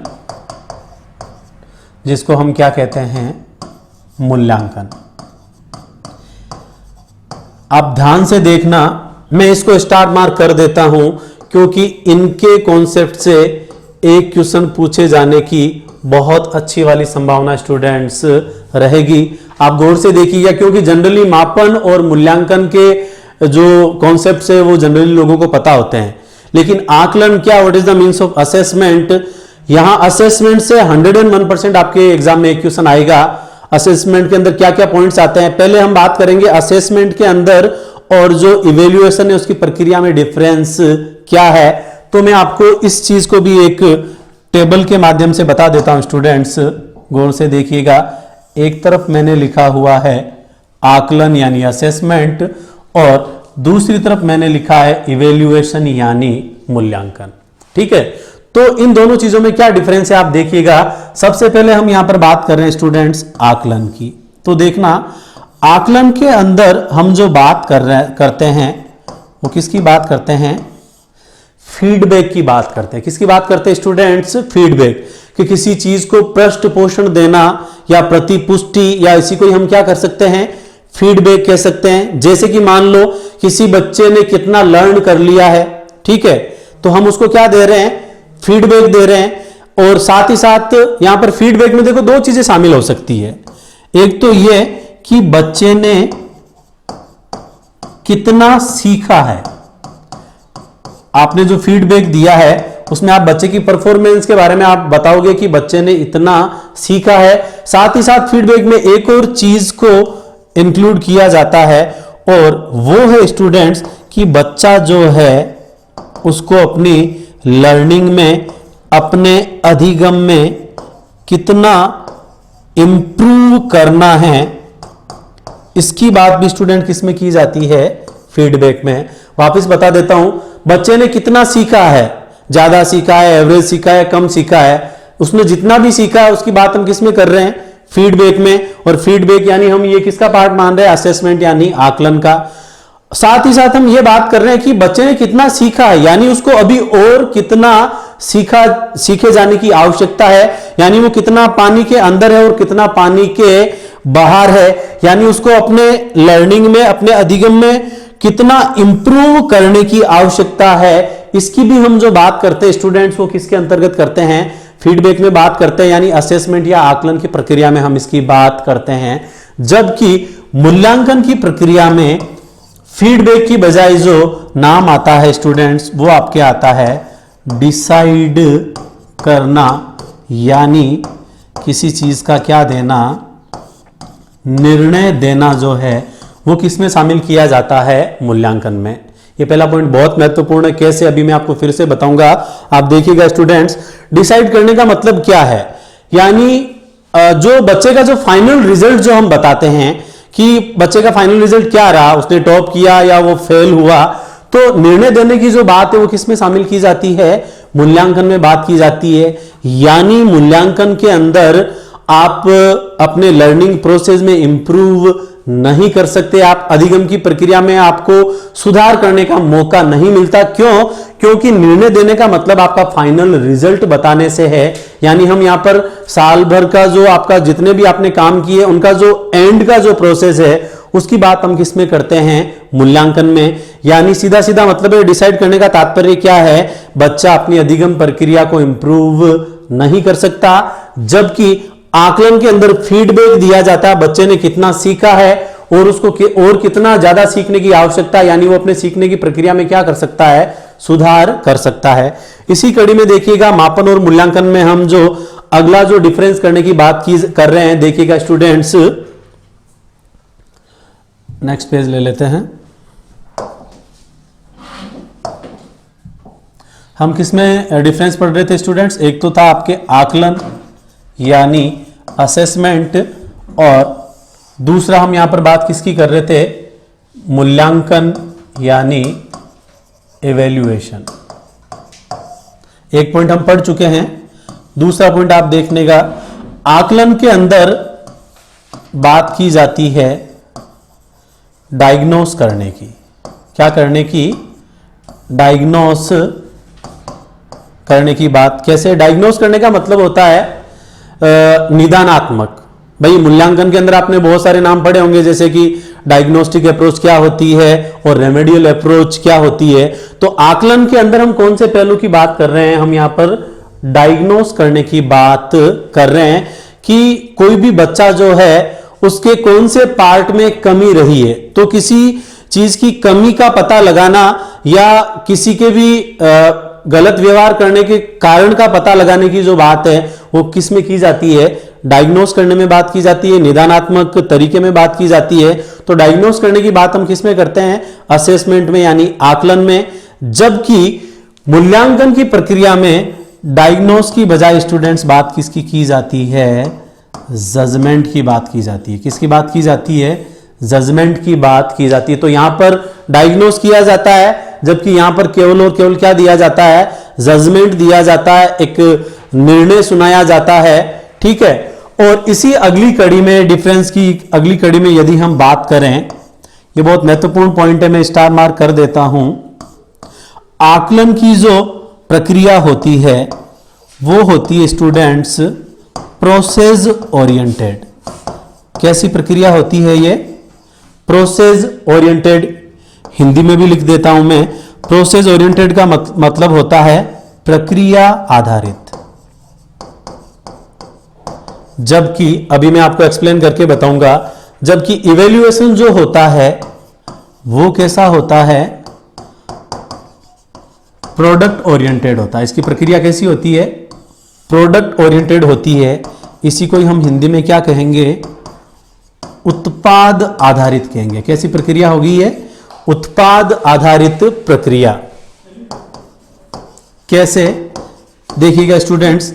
A: जिसको हम क्या कहते हैं, मूल्यांकन। आप ध्यान से देखना, मैं इसको स्टार मार्क कर देता हूं, क्योंकि इनके कॉन्सेप्ट से एक क्वेश्चन पूछे जाने की बहुत अच्छी वाली संभावना स्टूडेंट्स रहेगी। आप गौर से देखिएगा, क्योंकि जनरली मापन और मूल्यांकन के जो कॉन्सेप्ट है वो जनरली लोगों को पता होते हैं, लेकिन आकलन क्या, what is the means of assessment, यहां असेसमेंट से 101% आपके एग्जाम में एक क्वेश्चन आएगा। असेसमेंट के अंदर क्या क्या पॉइंट्स आते हैं, पहले हम बात करेंगे असेसमेंट के अंदर और जो इवैल्यूएशन है उसकी प्रक्रिया में डिफरेंस क्या है। तो मैं आपको इस चीज को भी एक टेबल के माध्यम से बता देता हूं स्टूडेंट्स, गौर से देखिएगा। एक तरफ मैंने लिखा हुआ है आकलन यानी असेसमेंट, और दूसरी तरफ मैंने लिखा है इवैल्यूएशन यानी मूल्यांकन, ठीक है। तो इन दोनों चीजों में क्या डिफरेंस है आप देखिएगा। सबसे पहले हम यहां पर बात कर रहे हैं स्टूडेंट्स आकलन की। तो देखना, आकलन के अंदर हम जो बात करते हैं वो किसकी बात करते हैं, फीडबैक की बात करते हैं। किसकी बात करते हैं स्टूडेंट्स, फीडबैक, कि किसी चीज को पृष्ठ पोषण देना या प्रतिपुष्टि, या इसी को हम क्या कर सकते हैं, फीडबैक कह सकते हैं। जैसे कि मान लो किसी बच्चे ने कितना लर्न कर लिया है, ठीक है, तो हम उसको क्या दे रहे हैं, फीडबैक दे रहे हैं। और साथ ही साथ यहां पर फीडबैक में देखो दो चीजें शामिल हो सकती है, एक तो यह कि बच्चे ने कितना सीखा है। आपने जो फीडबैक दिया है उसमें आप बच्चे की परफॉर्मेंस के बारे में आप बताओगे कि बच्चे ने इतना सीखा है। साथ ही साथ फीडबैक में एक और चीज को इंक्लूड किया जाता है, और वो है स्टूडेंट्स कि बच्चा जो है उसको अपनी लर्निंग में, अपने अधिगम में कितना इंप्रूव करना है, इसकी बात भी स्टूडेंट किसमें की जाती है, फीडबैक में। वापस बता देता हूं, बच्चे ने कितना सीखा है, ज्यादा सीखा है, एवरेज सीखा है, कम सीखा है, उसने जितना भी सीखा है उसकी बात हम किसमें कर रहे हैं, फीडबैक में। और फीडबैक यानी हम ये किसका पार्ट मान रहे हैं, असेसमेंट यानी आकलन का। साथ ही साथ हम ये बात कर रहे हैं कि बच्चे ने कितना सीखा है, यानी उसको अभी और कितना सीखे जाने की आवश्यकता है, यानी वो कितना पानी के अंदर है और कितना पानी के बाहर है, यानी उसको अपने लर्निंग में, अपने अधिगम में कितना इंप्रूव करने की आवश्यकता है। इसकी भी हम जो बात करते हैं स्टूडेंट्स, वो किसके अंतर्गत करते हैं, फीडबैक में बात करते हैं, यानी असेसमेंट या आकलन की प्रक्रिया में हम इसकी बात करते हैं। जबकि मूल्यांकन की प्रक्रिया में फीडबैक की बजाय जो नाम आता है स्टूडेंट्स, वो आपके आता है डिसाइड करना, यानी किसी चीज का क्या देना, निर्णय देना जो है वो किसमें शामिल किया जाता है, मूल्यांकन में। ये पहला पॉइंट बहुत महत्वपूर्ण है, कैसे अभी मैं आपको फिर से बताऊंगा, आप देखिएगा स्टूडेंट्स। डिसाइड करने का मतलब क्या है, यानी जो बच्चे का जो फाइनल रिजल्ट जो हम बताते हैं कि बच्चे का फाइनल रिजल्ट क्या रहा, उसने टॉप किया या वो फेल हुआ, तो निर्णय देने की जो बात है वो किसमें शामिल की जाती है, मूल्यांकन में बात की जाती है। यानी मूल्यांकन के अंदर आप अपने लर्निंग प्रोसेस में इंप्रूव नहीं कर सकते, आप अधिगम की प्रक्रिया में आपको सुधार करने का मौका नहीं मिलता। क्यों? क्योंकि निर्णय देने का मतलब आपका फाइनल रिजल्ट बताने से है। यानी हम यहां पर साल भर का जो आपका जितने भी आपने काम किए उनका जो एंड का जो प्रोसेस है उसकी बात हम किस में करते हैं? मूल्यांकन में। यानी सीधा सीधा मतलब है, डिसाइड करने का तात्पर्य क्या है? बच्चा अपनी अधिगम प्रक्रिया को इंप्रूव नहीं कर सकता, जबकि आकलन के अंदर फीडबैक दिया जाता है बच्चे ने कितना सीखा है और उसको और कितना ज्यादा सीखने की आवश्यकता, यानी वो अपने सीखने की प्रक्रिया में क्या कर सकता है? सुधार कर सकता है। इसी कड़ी में देखिएगा मापन और मूल्यांकन में हम जो अगला जो डिफरेंस करने की बात कर रहे हैं, देखिएगा स्टूडेंट्स, नेक्स्ट पेज ले लेते हैं। हम किस में डिफरेंस पढ़ रहे थे स्टूडेंट्स? एक तो था आपके आकलन यानी असेसमेंट, और दूसरा हम यहां पर बात किसकी कर रहे थे? मूल्यांकन यानी इवैल्यूएशन। एक पॉइंट हम पढ़ चुके हैं, दूसरा पॉइंट आप देखने का, आकलन के अंदर बात की जाती है डायग्नोस करने की। क्या करने की? डायग्नोस करने की बात। कैसे डायग्नोस करने का मतलब होता है निदानात्मक। भाई मूल्यांकन के अंदर आपने बहुत सारे नाम पढ़े होंगे, जैसे कि डायग्नोस्टिक अप्रोच क्या होती है और रेमेडियल अप्रोच क्या होती है। तो आकलन के अंदर हम कौन से पहलू की बात कर रहे हैं? हम यहां पर डायग्नोस करने की बात कर रहे हैं कि कोई भी बच्चा जो है उसके कौन से पार्ट में कमी रही है। तो किसी चीज की कमी का पता लगाना या किसी के भी गलत व्यवहार करने के कारण का पता लगाने की जो बात है वो किस में की जाती है? डायग्नोस करने में बात की जाती है, निदानात्मक तरीके में बात की जाती है। तो डायग्नोस करने की बात हम किस में करते हैं? असेसमेंट में यानी आकलन में। जबकि मूल्यांकन की प्रक्रिया में डायग्नोस की बजाय स्टूडेंट्स बात किसकी की जाती है? जजमेंट की बात की जाती है। किसकी बात की जाती है? जजमेंट की बात की जाती है। तो यहां पर डायग्नोस किया जाता है, जबकि यहां पर केवल और केवल क्या दिया जाता है? जजमेंट दिया जाता है, एक निर्णय सुनाया जाता है। ठीक है। और इसी अगली कड़ी में, डिफरेंस की अगली कड़ी में यदि हम बात करें, ये बहुत महत्वपूर्ण पॉइंट है, मैं स्टार मार्क कर देता हूं। आकलन की जो प्रक्रिया होती है वो होती है स्टूडेंट्स प्रोसेस ओरिएंटेड। कैसी प्रक्रिया होती है ये? Process oriented. हिंदी में भी लिख देता हूं मैं। प्रोसेस ओरिएंटेड का मतलब होता है प्रक्रिया आधारित। जबकि अभी मैं आपको एक्सप्लेन करके बताऊंगा, जबकि इवैल्यूएशन जो होता है वो कैसा होता है? प्रोडक्ट ओरिएंटेड होता है। इसकी प्रक्रिया कैसी होती है? प्रोडक्ट ओरिएंटेड होती है। इसी को हम हिंदी में क्या कहेंगे? उत्पाद आधारित कहेंगे। कैसी प्रक्रिया होगी ये? उत्पाद आधारित प्रक्रिया। कैसे? देखिएगा स्टूडेंट्स,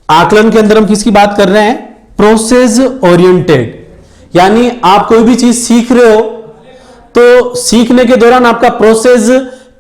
A: आकलन के अंदर हम किसकी बात कर रहे हैं? Process oriented. यानी आप कोई भी चीज सीख रहे हो तो सीखने के दौरान आपका प्रोसेस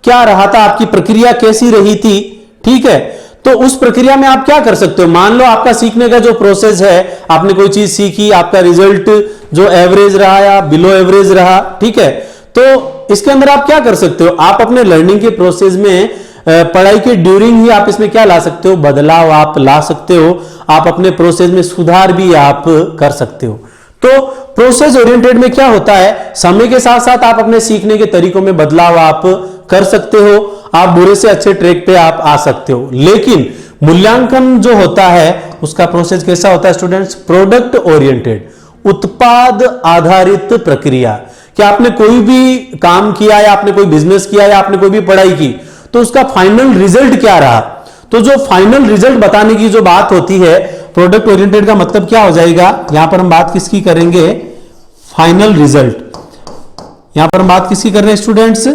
A: क्या रहा था, आपकी प्रक्रिया कैसी रही थी। ठीक है। तो उस प्रक्रिया में आप क्या कर सकते हो? मान लो आपका सीखने का जो प्रोसेस है, आपने कोई चीज सीखी, आपका रिजल्ट जो एवरेज रहा या बिलो एवरेज रहा, ठीक है, तो इसके अंदर आप क्या कर सकते हो? आप अपने लर्निंग के प्रोसेस में पढ़ाई के ड्यूरिंग ही आप इसमें क्या ला सकते हो? बदलाव आप ला सकते हो। आप अपने प्रोसेस में सुधार भी आप कर सकते हो। तो प्रोसेस ओरिएंटेड में क्या होता है? समय के साथ साथ आप अपने सीखने के तरीकों में बदलाव आप कर सकते हो, आप बुरे से अच्छे ट्रैक पे आप आ सकते हो। लेकिन मूल्यांकन जो होता है उसका प्रोसेस कैसा होता है स्टूडेंट्स? प्रोडक्ट ओरिएंटेड, उत्पाद आधारित प्रक्रिया। क्या आपने कोई भी काम किया या आपने कोई बिजनेस किया या आपने कोई भी पढ़ाई की तो उसका फाइनल रिजल्ट क्या रहा? तो जो फाइनल रिजल्ट बताने की जो बात होती है, प्रोडक्ट ओरिएंटेड का मतलब क्या हो जाएगा? यहां पर हम बात किसकी करेंगे? Final result. यहां पर हम बात किसकी कर रहे हैं स्टूडेंट्स?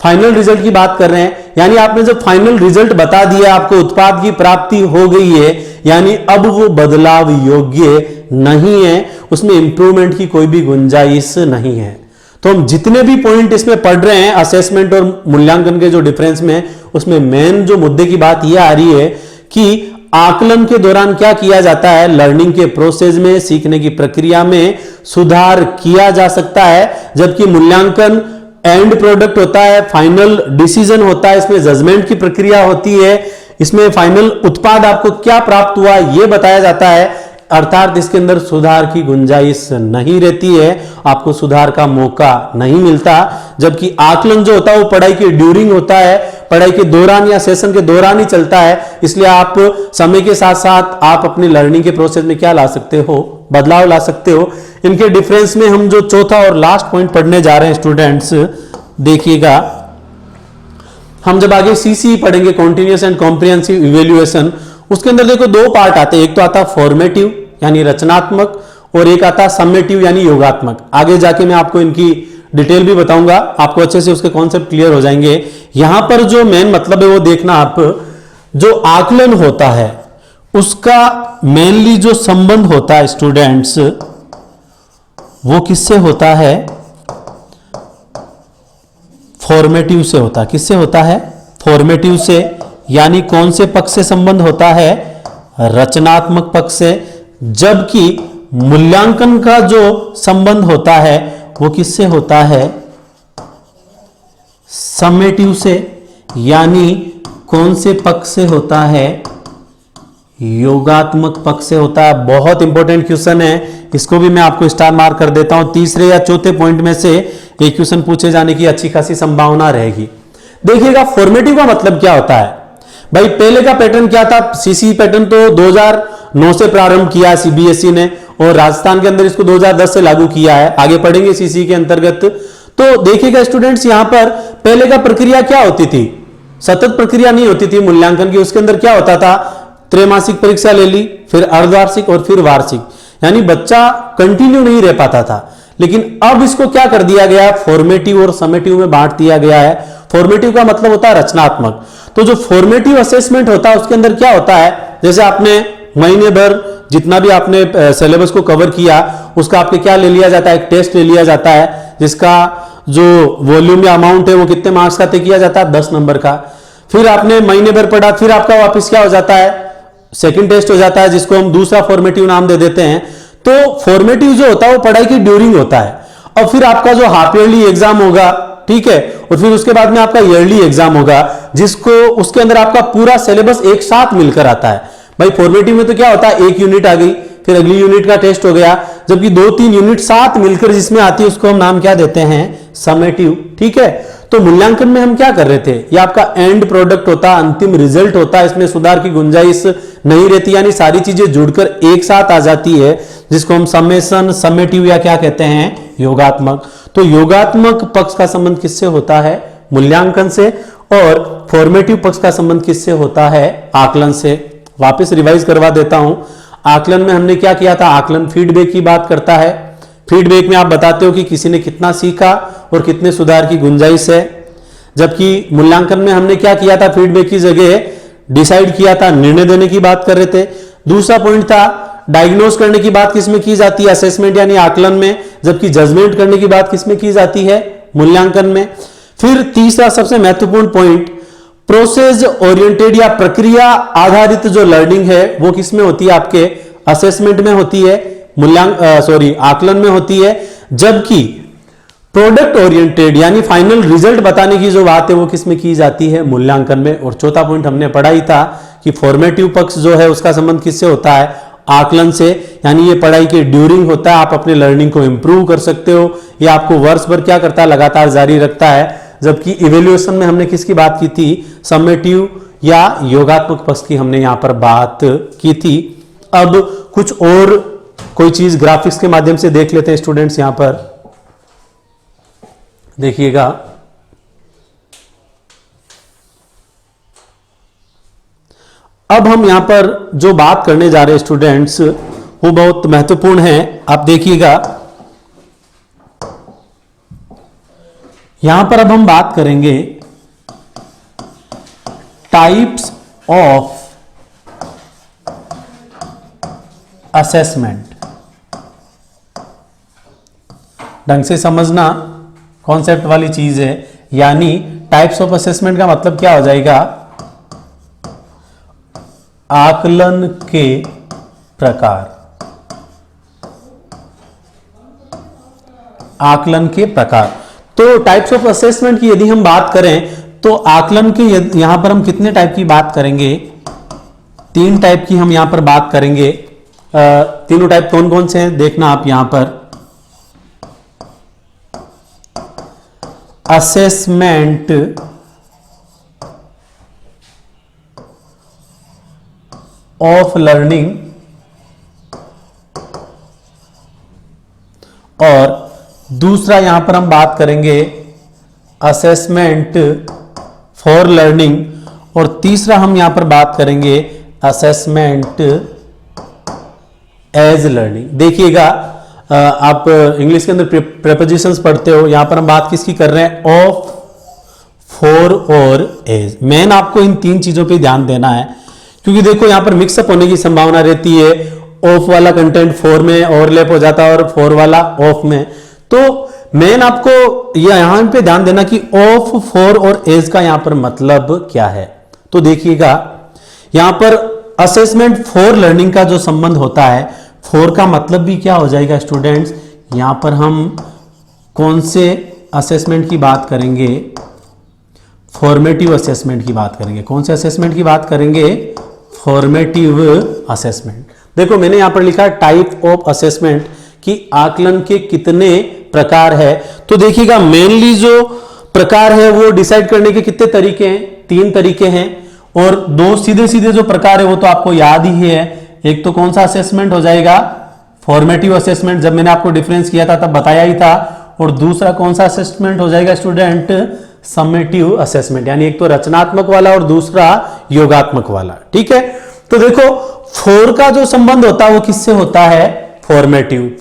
A: फाइनल रिजल्ट की बात कर रहे हैं। यानी आपने जब फाइनल रिजल्ट बता दिया, आपको उत्पाद की प्राप्ति हो गई है, यानी अब वो बदलाव योग्य नहीं है, उसमें इंप्रूवमेंट की कोई भी गुंजाइश नहीं है। तो हम जितने भी पॉइंट इसमें पढ़ रहे हैं असेसमेंट और मूल्यांकन के जो डिफरेंस में, उसमें मेन जो मुद्दे की बात यह आ रही है कि आकलन के दौरान क्या किया जाता है, लर्निंग के प्रोसेस में, सीखने की प्रक्रिया में सुधार किया जा सकता है, जबकि मूल्यांकन एंड प्रोडक्ट होता है, फाइनल डिसीजन होता है, इसमें जजमेंट की प्रक्रिया होती है, इसमें फाइनल उत्पाद आपको क्या प्राप्त हुआ यह बताया जाता है, अर्थात इसके अंदर सुधार की गुंजाइश नहीं रहती है, आपको सुधार का मौका नहीं मिलता। जबकि आकलन जो होता है वो पढ़ाई के ड्यूरिंग होता है, पढ़ाई के दौरान या सेशन के दौरान ही चलता है, इसलिए आप समय के साथ साथ आप अपनी लर्निंग के प्रोसेस में क्या ला सकते हो, बदलाव ला सकते हो। इनके डिफरेंस में हम जो चौथा और लास्ट पॉइंट पढ़ने जा रहे हैं स्टूडेंट्स, देखिएगा, हम जब आगे सीसी पढ़ेंगे, कॉन्टिन्यूअस एंड कॉम्प्रिहेंसिव इवेल्युएशन, उसके अंदर देखो दो पार्ट आते हैं, एक तो आता है फॉर्मेटिव यानी रचनात्मक, और एक आता है समेटिव यानी योगात्मक। आगे जाके मैं आपको इनकी डिटेल भी बताऊंगा, आपको अच्छे से उसके कॉन्सेप्ट क्लियर हो जाएंगे। यहां पर जो मेन मतलब है वो देखना आप, जो आकलन होता है उसका मेनली जो संबंध होता है स्टूडेंट्स, वो किससे होता है, फॉर्मेटिव से होता है। किससे होता है, फॉर्मेटिव से, यानी कौन से पक्ष से संबंध होता है, रचनात्मक पक्ष से। जबकि मूल्यांकन का जो संबंध होता है वो किससे होता है, समेटिव से, यानी कौन से पक्ष से होता है, योगात्मक पक्ष से होता है। बहुत इंपॉर्टेंट क्वेश्चन है, इसको भी मैं आपको स्टार मार्क कर देता हूं। तीसरे या चौथे पॉइंट में से एक क्वेश्चन पूछे जाने की अच्छी खासी संभावना रहेगी। देखिएगा फॉर्मेटिव का मतलब क्या होता है भाई। पहले का पैटर्न क्या था, सीसी पैटर्न तो 2009 से प्रारंभ किया सीबीएसई ने, और राजस्थान के अंदर इसको 2010 से लागू किया है, आगे पढ़ेंगे सीसी के अंतर्गत। तो देखिएगा स्टूडेंट्स, यहां पर पहले का प्रक्रिया क्या होती थी, सतत प्रक्रिया नहीं होती थी मूल्यांकन की। उसके अंदर क्या होता था, त्रैमासिक परीक्षा ले ली, फिर अर्धवार्षिक और फिर वार्षिक, यानी बच्चा कंटिन्यू नहीं रह पाता था। लेकिन अब इसको क्या कर दिया गया, फॉर्मेटिव और समेटिव में बांट दिया गया है। फॉर्मेटिव का मतलब होता है रचनात्मक। तो जो फॉर्मेटिव असेसमेंट होता है उसके अंदर क्या होता है, जैसे आपने महीने भर जितना भी आपने सिलेबस को कवर किया उसका आपके क्या ले लिया जाता है, एक टेस्ट ले लिया जाता है, जिसका जो वॉल्यूम या अमाउंट है वो कितने मार्क्स का तय किया जाता है, 10 नंबर का। फिर आपने महीने भर पढ़ा, फिर आपका वापस क्या हो जाता है, सेकंड टेस्ट हो जाता है, जिसको हम दूसरा फॉर्मेटिव नाम दे देते हैं। तो फॉर्मेटिव जो होता है वो पढ़ाई की ड्यूरिंग होता है, और फिर आपका जो हाफ ईयरली एग्जाम होगा, ठीक है, और फिर उसके बाद में आपका ईयरली एग्जाम होगा, जिसको उसके अंदर आपका पूरा सिलेबस एक साथ मिलकर आता है। भाई फॉर्मेटिव में तो क्या होता है, एक यूनिट आ गई, फिर अगली यूनिट का टेस्ट हो गया, जबकि 2-3 यूनिट साथ मिलकर जिसमें आती है उसको हम नाम क्या देते हैं, समेटिव। ठीक है, तो मूल्यांकन में हम क्या कर रहे थे, ये आपका एंड प्रोडक्ट होता है, अंतिम रिजल्ट होता है, इसमें सुधार की गुंजाइश नहीं रहती, यानी सारी चीजें जुड़कर एक साथ आ जाती है, जिसको हम समेशन, समेटिव या क्या कहते हैं, योगात्मक। तो योगात्मक पक्ष का संबंध किससे होता है, मूल्यांकन से, और फॉर्मेटिव पक्ष का संबंध किससे होता है, आकलन से। वापस रिवाइज करवा देता हूं, आकलन में हमने क्या किया था, आकलन फीडबैक की बात करता है। फीडबैक में आप बताते हो कि किसी ने कितना सीखा और कितने सुधार की गुंजाइश है। जबकि मूल्यांकन में हमने क्या किया था, फीडबैक की जगह डिसाइड किया था, निर्णय देने की बात कर रहे थे। दूसरा पॉइंट था डायग्नोज करने की बात किसमें की जाती है, असेसमेंट यानी आकलन में, जबकि जजमेंट करने की बात किसमें की जाती है, मूल्यांकन में। फिर तीसरा सबसे महत्वपूर्ण पॉइंट, प्रोसेस ओरिएंटेड या प्रक्रिया आधारित जो लर्निंग है वो किसमें होती है, आपके असेसमेंट में होती है, आकलन में होती है। जबकि प्रोडक्ट ओरिएंटेड यानी फाइनल रिजल्ट बताने की जो बात है वो किसमें की जाती है, मूल्यांकन में। और चौथा पॉइंट हमने पढ़ा ही था कि फॉर्मेटिव पक्ष जो है उसका संबंध किससे होता है, आकलन से, यानी ये पढ़ाई के ड्यूरिंग होता है, आप अपने लर्निंग को इंप्रूव कर सकते हो, ये आपको वर्ष भर क्या करता है, लगातार जारी रखता है। जबकि इवेल्युएशन में हमने किसकी बात की थी, समेटिव या योगात्मक पक्ष की हमने यहां पर बात की थी। अब कुछ और कोई चीज ग्राफिक्स के माध्यम से देख लेते हैं स्टूडेंट्स। यहां पर देखिएगा, अब हम यहां पर जो बात करने जा रहे हैं स्टूडेंट्स वो बहुत महत्वपूर्ण है। आप देखिएगा, यहां पर अब हम बात करेंगे टाइप्स ऑफ असेसमेंट। ढंग से समझना, कॉन्सेप्ट वाली चीज है, यानी टाइप्स ऑफ असेसमेंट का मतलब क्या हो जाएगा, आकलन के प्रकार, आकलन के प्रकार। तो टाइप्स ऑफ असेसमेंट की यदि हम बात करें तो आकलन के यहां पर हम कितने टाइप की बात करेंगे, 3 टाइप की हम यहां पर बात करेंगे। तीनों टाइप कौन कौन से हैं देखना आप यहां पर। असेसमेंट ऑफ लर्निंग और दूसरा यहां पर हम बात करेंगे असेसमेंट फॉर लर्निंग और तीसरा हम यहां पर बात करेंगे असेसमेंट एज लर्निंग। देखिएगा आप इंग्लिश के अंदर प्रेपोजिशंस पढ़ते हो, यहां पर हम बात किसकी कर रहे हैं, ऑफ, फॉर और एज। मेन आपको इन 3 चीजों पे ध्यान देना है, क्योंकि देखो यहां पर मिक्सअप होने की संभावना रहती है। ऑफ वाला कंटेंट फॉर में ओवरलैप हो जाता है और फॉर वाला ऑफ में। तो मेन आपको यहां पे ध्यान देना कि ऑफ, फॉर और एज का यहां पर मतलब क्या है। तो देखिएगा यहां पर असेसमेंट फॉर लर्निंग का जो संबंध होता है, फॉर का मतलब भी क्या हो जाएगा स्टूडेंट्स, यहां पर हम कौन से असेसमेंट की बात करेंगे, फॉर्मेटिव असेसमेंट की बात करेंगे। कौन से असेसमेंट की बात करेंगे, फॉर्मेटिव असेसमेंट। देखो मैंने यहां पर लिखा टाइप ऑफ असेसमेंट कि आकलन के कितने प्रकार है। तो देखिएगा मेनली जो प्रकार है वो डिसाइड करने के कितने तरीके हैं, 3 तरीके हैं और 2 सीधे सीधे जो प्रकार है वो तो आपको याद ही है। एक तो कौन सा असेसमेंट हो जाएगा, फॉर्मेटिव असेसमेंट, जब मैंने आपको डिफरेंस किया था तब बताया ही था। और दूसरा कौन सा असेसमेंट हो जाएगा स्टूडेंट, समेटिव असेसमेंट, यानी एक तो रचनात्मक वाला और दूसरा योगात्मक वाला। ठीक है, तो देखो फॉर का जो संबंध होता है वो किससे होता है, फॉर्मेटिव।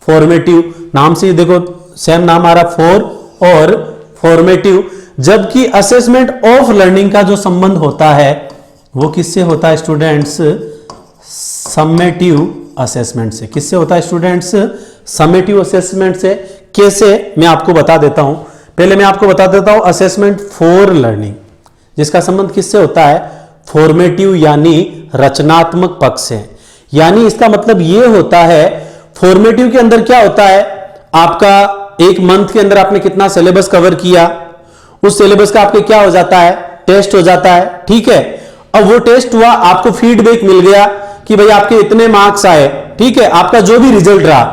A: फॉर्मेटिव नाम से देखो सेम नाम आ रहा, फॉर और फॉर्मेटिव। जबकि असेसमेंट ऑफ लर्निंग का जो संबंध होता है वो किससे होता है स्टूडेंट्स, समेटिव असेसमेंट से। किससे होता है स्टूडेंट्स, समेटिव असेसमेंट से। कैसे, मैं आपको बता देता हूं। पहले मैं आपको बता देता हूं असेसमेंट फॉर लर्निंग, जिसका संबंध किससे होता है, फॉर्मेटिव यानी रचनात्मक पक्ष से। यानी इसका मतलब यह होता है, फॉर्मेटिव के अंदर क्या होता है, आपका एक मंथ के अंदर आपने कितना सिलेबस कवर किया, उस सिलेबस का आपके क्या हो जाता है, टेस्ट हो जाता है। ठीक है, अब वो टेस्ट हुआ, आपको फीडबैक मिल गया कि भाई आपके इतने मार्क्स आए। ठीक है, आपका जो भी रिजल्ट रहा,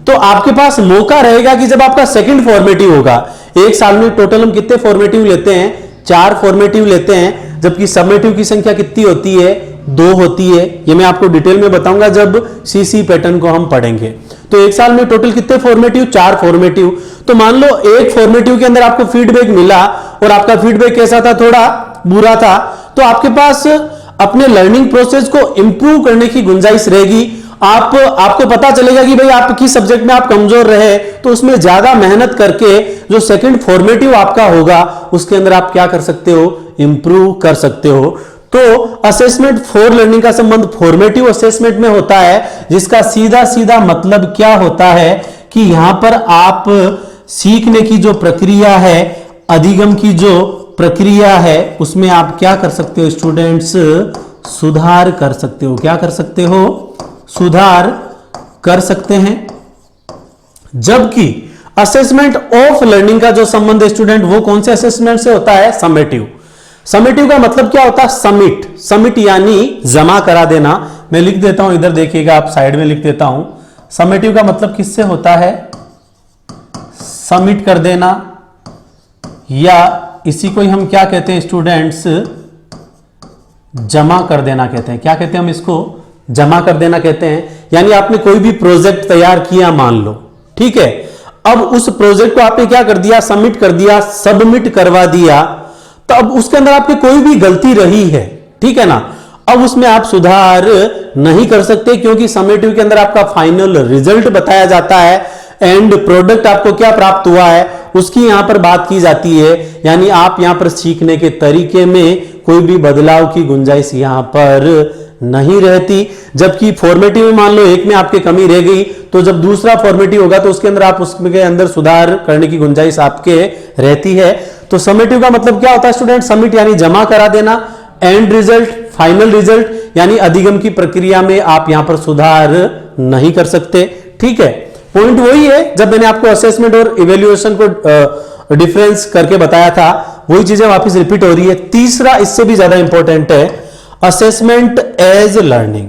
A: तो आपके पास मौका रहेगा कि जब आपका सेकंड फॉर्मेटिव होगा, एक साल में टोटल हम कितने फॉर्मेटिव लेते हैं, 4 फॉर्मेटिव लेते हैं, जबकि समेटिव की संख्या कितनी होती है, 2 होती है। ये मैं आपको डिटेल में बताऊंगा जब सीसी पैटर्न को हम पढ़ेंगे। तो एक साल में टोटल कितने फॉर्मेटिव, 4 फॉर्मेटिव। तो मान लो एक फॉर्मेटिव के अंदर आपको फीडबैक मिला और आपका फीडबैक कैसा था, थोड़ा बुरा था, तो आपके पास अपने लर्निंग प्रोसेस को इंप्रूव करने की गुंजाइश रहेगी। आपको पता चलेगा कि भाई आप किस सब्जेक्ट में आप कमजोर रहे, तो उसमें ज्यादा मेहनत करके जो सेकंड फॉर्मेटिव आपका होगा उसके अंदर आप क्या कर सकते हो, इंप्रूव कर सकते हो। तो असेसमेंट फॉर लर्निंग का संबंध फॉर्मेटिव असेसमेंट में होता है, जिसका सीधा सीधा मतलब क्या होता है कि यहां पर आप सीखने की जो प्रक्रिया है, अधिगम की जो प्रक्रिया है, उसमें आप क्या कर सकते हो स्टूडेंट्स, सुधार कर सकते हो। क्या कर सकते हो, सुधार कर सकते हैं। जबकि असेसमेंट ऑफ लर्निंग का जो संबंध है स्टूडेंट, वो कौन से असेसमेंट से होता है, समेटिव। समेटिव का मतलब क्या होता है, समिट यानी जमा करा देना। मैं लिख देता हूं, इधर देखिएगा, आप साइड में लिख देता हूं। समेटिव का मतलब किससे होता है, समिट कर देना, या इसी को ही हम क्या कहते हैं स्टूडेंट्स, जमा कर देना कहते हैं। क्या कहते हैं हम इसको, जमा कर देना कहते हैं। यानी आपने कोई भी प्रोजेक्ट तैयार किया मान लो, ठीक है, अब उस प्रोजेक्ट को आपने क्या कर दिया, सबमिट कर दिया, सबमिट करवा दिया, तो अब उसके अंदर आपकी कोई भी गलती रही है, ठीक है ना, अब उसमें आप सुधार नहीं कर सकते, क्योंकि समेटिव के अंदर आपका फाइनल रिजल्ट बताया जाता है, एंड प्रोडक्ट आपको क्या प्राप्त हुआ है उसकी यहां पर बात की जाती है। यानी आप यहां पर सीखने के तरीके में कोई भी बदलाव की गुंजाइश यहां पर नहीं रहती। जबकि फॉर्मेटिव में मान लो एक में आपकी कमी रह गई, तो जब दूसरा फॉर्मेटिव होगा तो उसके अंदर आप उसके अंदर सुधार करने की गुंजाइश आपके रहती है। तो समेटिव का मतलब क्या होता है स्टूडेंट? समिट यानी जमा करा देना, एंड रिजल्ट फाइनल रिजल्ट यानी अधिगम की प्रक्रिया में आप यहां पर सुधार नहीं कर सकते। ठीक है, पॉइंट वही है जब मैंने आपको असेसमेंट और इवेल्युएशन को डिफरेंस करके बताया था, वही चीजें वापस रिपीट हो रही है। तीसरा इससे भी ज्यादा इंपॉर्टेंट है, असेसमेंट एज लर्निंग।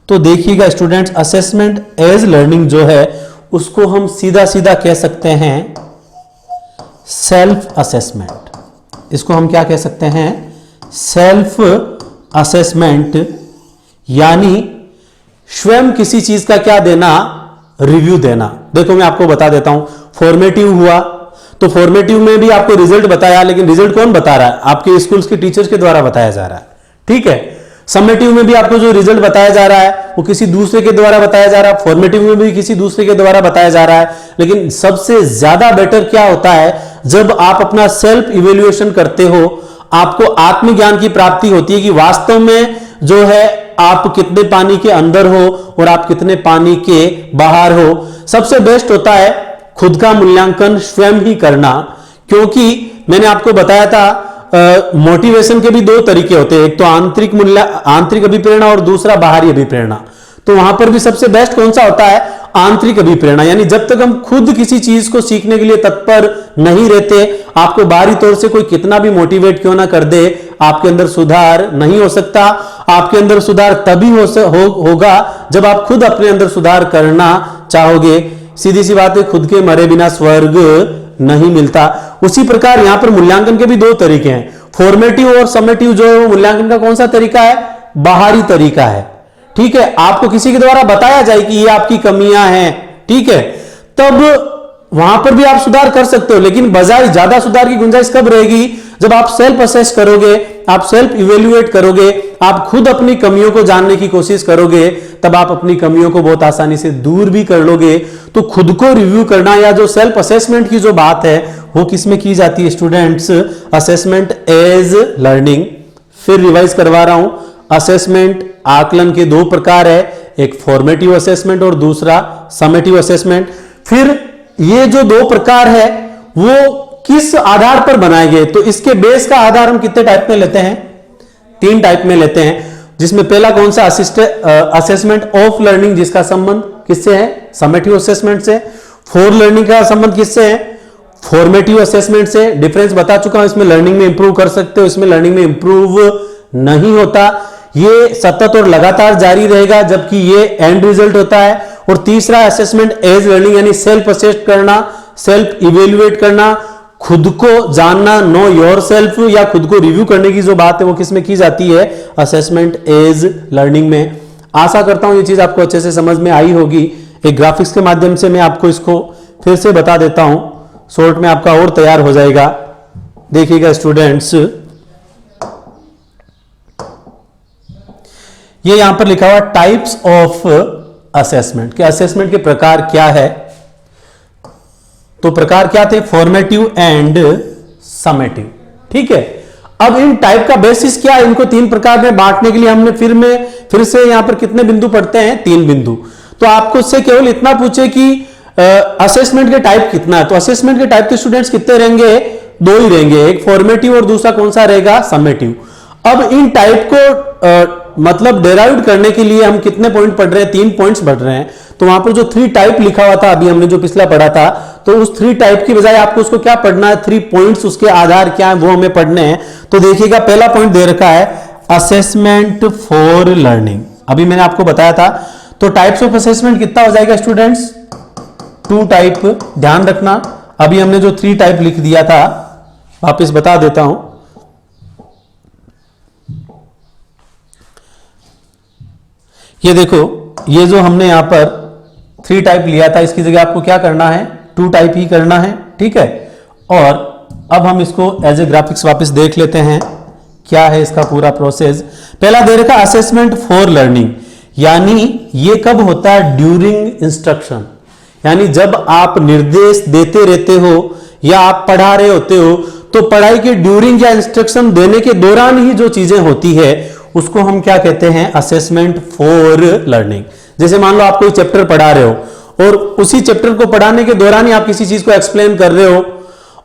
A: तो देखिएगा स्टूडेंट्स, असेसमेंट एज लर्निंग जो है उसको हम सीधा सीधा कह सकते हैं सेल्फ असेसमेंट। इसको हम क्या कह सकते हैं? सेल्फ असेसमेंट, यानी स्वयं किसी चीज का क्या देना? रिव्यू देना। देखो मैं आपको बता देता हूं, फॉर्मेटिव हुआ तो फॉर्मेटिव में भी आपको रिजल्ट बताया, लेकिन रिजल्ट कौन बता रहा है? आपके स्कूल्स के टीचर्स के द्वारा बताया जा रहा है। ठीक है, समेटिव में भी आपको जो रिजल्ट बताया जा रहा है वो किसी दूसरे के द्वारा बताया जा रहा है, फॉर्मेटिव में भी किसी दूसरे के द्वारा बताया जा रहा है। लेकिन सबसे ज्यादा बेटर क्या होता है? जब आप अपना सेल्फ इवेल्युएशन करते हो, आपको आत्मज्ञान की प्राप्ति होती है कि वास्तव में जो है आप कितने पानी के अंदर हो और आप कितने पानी के बाहर हो। सबसे बेस्ट होता है खुद का मूल्यांकन स्वयं ही करना, क्योंकि मैंने आपको बताया था मोटिवेशन के भी दो तरीके होते हैं, एक तो आंतरिक अभिप्रेरणा और दूसरा बाहरी अभिप्रेरणा। तो वहां पर भी सबसे बेस्ट कौन सा होता है? आंतरिक अभिप्रेरणा। यानी जब तक हम खुद किसी चीज को सीखने के लिए तत्पर नहीं रहते, आपको बाहरी तौर से कोई कितना भी मोटिवेट क्यों ना कर दे, आपके अंदर सुधार नहीं हो सकता। आपके अंदर सुधार तभी होगा जब आप खुद अपने अंदर सुधार करना चाहोगे। सीधी सी बात है, खुद के मरे बिना स्वर्ग नहीं मिलता। उसी प्रकार यहां पर मूल्यांकन के भी दो तरीके हैं, फॉर्मेटिव और समेटिव। जो है वो मूल्यांकन का कौन सा तरीका है? बाहरी तरीका है। ठीक है, आपको किसी के द्वारा बताया जाए कि ये आपकी कमियां हैं, ठीक है, तब वहां पर भी आप सुधार कर सकते हो। लेकिन बजाय ज्यादा सुधार की गुंजाइश कब रहेगी? जब आप सेल्फ असेस करोगे, आप सेल्फ इवेल्युएट करोगे, आप खुद अपनी कमियों को जानने की कोशिश करोगे, तब आप अपनी कमियों को बहुत आसानी से दूर भी कर लोगे। तो खुद को रिव्यू करना या जो सेल्फ असेसमेंट की जो बात है वो किसमें की जाती है स्टूडेंट्स? Assessment as learning. फिर रिवाइज करवा रहा हूं, असेसमेंट आकलन के दो प्रकार है, एक फॉर्मेटिव असेसमेंट और दूसरा समेटिव असेसमेंट। फिर ये जो दो प्रकार है वो किस आधार पर बनाए गए? तो इसके बेस का आधार हम कितने टाइप में लेते हैं? 3 टाइप में लेते हैं, जिसमें पहला कौन सा? असेसमेंट ऑफ लर्निंग, जिसका संबंध किससे है? समेटिव असेसमेंट से। फॉर लर्निंग का संबंध किससे है? फॉर्मेटिव असेसमेंट से। डिफरेंस बता चुका हूं, इसमें लर्निंग में इंप्रूव कर सकते हो, इसमें लर्निंग में इंप्रूव नहीं होता। ये सतत और लगातार जारी रहेगा, जबकि ये एंड रिजल्ट होता है। और तीसरा असेसमेंट एज लर्निंग, यानी सेल्फ असेस करना, सेल्फ इवेल्युएट करना, खुद को जानना, नो योर सेल्फ, या खुद को रिव्यू करने की जो बात है वो किसमें की जाती है? असेसमेंट एज लर्निंग में। आशा करता हूं ये चीज आपको अच्छे से समझ में आई होगी। एक ग्राफिक्स के माध्यम से मैं आपको इसको फिर से बता देता हूं, शॉर्ट में आपका और तैयार हो जाएगा। देखिएगा स्टूडेंट्स, ये यहां पर लिखा हुआ टाइप्स ऑफ असेसमेंट, कि असेसमेंट के प्रकार क्या है। तो प्रकार क्या थे? Formative and summative. ठीक है, अब इन टाइप का बेसिस क्या है? इनको 3 प्रकार में बांटने के लिए हमने फिर से यहां पर कितने बिंदु पढ़ते हैं? 3 बिंदु। तो आपको इससे केवल इतना पूछे कि असेसमेंट के टाइप कितना है, तो असेसमेंट के टाइप के स्टूडेंट्स कितने रहेंगे? 2 ही रहेंगे, एक फॉर्मेटिव और दूसरा कौन सा रहेगा? समेटिव। अब इन टाइप को मतलब डेराइव करने के लिए हम कितने पॉइंट पढ़ रहे हैं? 3 पॉइंट्स पढ़ रहे हैं। तो वहां पर जो 3 टाइप लिखा हुआ था, अभी हमने जो पिछला पढ़ा था, तो उस 3 टाइप की बजाय आपको उसको क्या पढ़ना है? 3 पॉइंट्स, उसके आधार क्या है वो हमें पढ़ने हैं। तो देखिएगा, पहला पॉइंट दे रखा है असेसमेंट फॉर लर्निंग। अभी मैंने आपको बताया था। तो टाइप्स ऑफ असेसमेंट कितना हो जाएगा स्टूडेंट्स? 2 टाइप। ध्यान रखना, अभी हमने जो 3 टाइप लिख दिया था, वापिस बता देता हूं। ये देखो, ये जो हमने यहां पर 3 टाइप लिया था, इसकी जगह आपको क्या करना है? 2 टाइप ही करना है। ठीक है, और अब हम इसको एज ए ग्राफिक्स वापस देख लेते हैं, क्या है इसका पूरा प्रोसेस। पहला दे रखा असेसमेंट फॉर लर्निंग, यानी ये कब होता है? ड्यूरिंग इंस्ट्रक्शन, यानी जब आप निर्देश देते रहते हो या आप पढ़ा रहे होते हो, तो पढ़ाई के ड्यूरिंग या इंस्ट्रक्शन देने के दौरान ही जो चीजें होती है उसको हम क्या कहते हैं, असेसमेंट फॉर लर्निंग। जैसे मान लो आप कोई चैप्टर पढ़ा रहे हो और उसी चैप्टर को पढ़ाने के दौरान ही आप किसी चीज को एक्सप्लेन कर रहे हो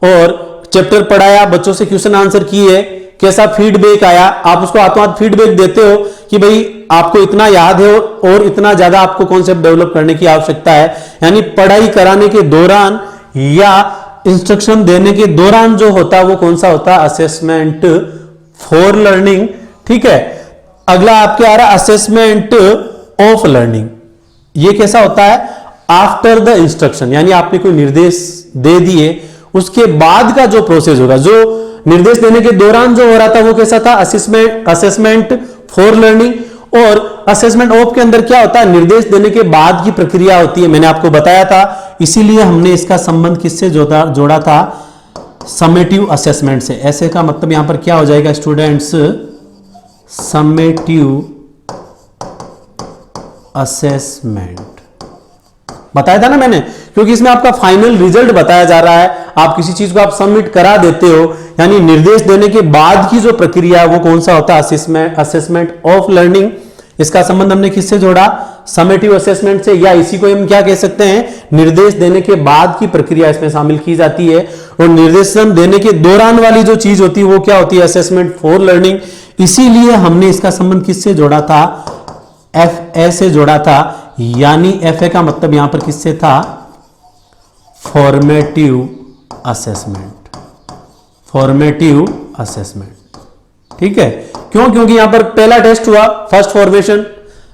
A: और चैप्टर पढ़ाया, बच्चों से क्वेश्चन आंसर किए, कैसा फीडबैक आया, आप उसको हाथों हाथ फीडबैक देते हो कि भाई आपको इतना याद है और इतना ज्यादा आपको कॉन्सेप्ट डेवलप करने की आवश्यकता है। यानी पढ़ाई कराने के दौरान या इंस्ट्रक्शन देने के दौरान जो होता है वो कौन सा होता है, असेसमेंट फॉर लर्निंग। ठीक है, अगला आपके आ रहा है असेसमेंट ऑफ लर्निंग। ये कैसा होता है, आफ्टर द इंस्ट्रक्शन, यानी आपने कोई निर्देश दे दिए उसके बाद का जो प्रोसेस होगा, जो निर्देश देने के दौरान जो हो रहा था वो कैसा था, असेसमेंट फॉर लर्निंग। और असेसमेंट ऑफ के अंदर क्या होता है, निर्देश देने के बाद की प्रक्रिया होती है, मैंने आपको बताया था। इसीलिए हमने इसका संबंध किससे जोड़ा था, समेटिव असेसमेंट से। ऐसे का मतलब यहां पर क्या हो जाएगा स्टूडेंट्स, समेटिव असेसमेंट बताया था ना मैंने, क्योंकि इसमें आपका फाइनल रिजल्ट बताया जा रहा है। आप किसी चीज को आप सबमिट करा देते हो, यानी निर्देश देने के बाद की जो प्रक्रिया है वो कौन सा होता है, असेसमेंट ऑफ लर्निंग। इसका संबंध हमने किससे जोड़ा, समेटिव असेसमेंट से, या इसी को हम क्या कह सकते हैं, निर्देश देने के बाद की प्रक्रिया इसमें शामिल की जाती है। और निर्देशन देने के दौरान वाली जो चीज होती है वो क्या होती है, असेसमेंट फॉर लर्निंग। इसीलिए हमने इसका संबंध किससे जोड़ा था, FA से जोड़ा था। यानी FA का मतलब यहां पर किससे था, फॉर्मेटिव असेसमेंट, फॉर्मेटिव असेसमेंट। ठीक है, क्यों, क्योंकि यहां पर पहला टेस्ट हुआ, फर्स्ट फॉर्मेशन,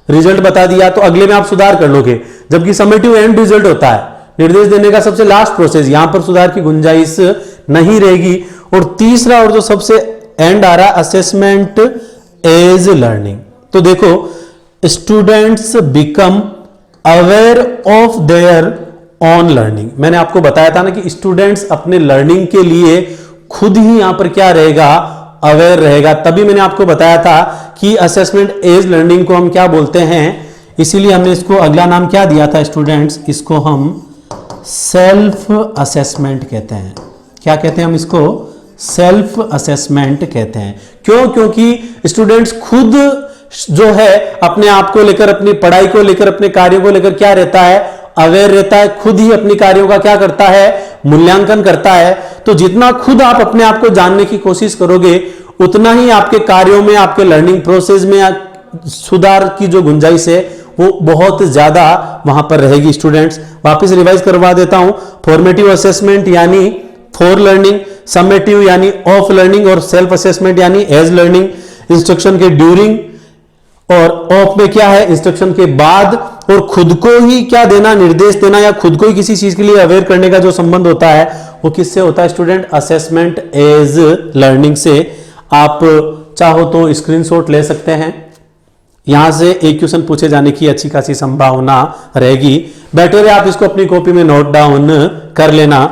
A: रिजल्ट बता दिया, तो अगले में आप सुधार कर लोगे। जबकि समेटिव एंड रिजल्ट होता है, निर्देश देने का सबसे लास्ट प्रोसेस, यहां पर सुधार की गुंजाइश नहीं रहेगी। और तीसरा और जो सबसे एंड आ रहा है, असेसमेंट एज लर्निंग। तो देखो, students become aware of their own learning. मैंने आपको बताया था ना कि स्टूडेंट्स अपने लर्निंग के लिए खुद ही यहां पर क्या रहेगा, अवेयर रहेगा। तभी मैंने आपको बताया था कि असेसमेंट एज लर्निंग को हम क्या बोलते हैं। इसीलिए हमने इसको अगला नाम क्या दिया था स्टूडेंट्स, इसको हम सेल्फ असेसमेंट कहते हैं। क्या कहते हैं हम इसको, सेल्फ असेसमेंट कहते हैं। क्यों, क्योंकि स्टूडेंट्स खुद जो है अपने आप को लेकर, अपनी पढ़ाई को लेकर, अपने कार्यों को लेकर क्या रहता है, अवेयर रहता है। खुद ही अपनी कार्यों का क्या करता है, मूल्यांकन करता है। तो जितना खुद आप अपने आप को जानने की कोशिश करोगे उतना ही आपके कार्यों में, आपके लर्निंग प्रोसेस में सुधार की जो गुंजाइश है वो बहुत ज्यादा वहां पर रहेगी। स्टूडेंट्स वापस रिवाइज करवा देता हूं, फॉर्मेटिव असेसमेंट यानी फॉर लर्निंग, समेटिव यानी ऑफ लर्निंग, और सेल्फ असेसमेंट यानी एज लर्निंग। इंस्ट्रक्शन के ड्यूरिंग और ऑफ में क्या है, इंस्ट्रक्शन के बाद। और खुद को ही क्या देना, निर्देश देना, या खुद को ही किसी चीज के लिए अवेयर करने का जो संबंध होता है वो किससे होता है स्टूडेंट, असेसमेंट एज लर्निंग से। आप चाहो तो स्क्रीनशॉट ले सकते हैं, यहां से एक क्वेश्चन पूछे जाने की अच्छी खासी संभावना रहेगी। बेटर है आप इसको अपनी कॉपी में नोट डाउन कर लेना।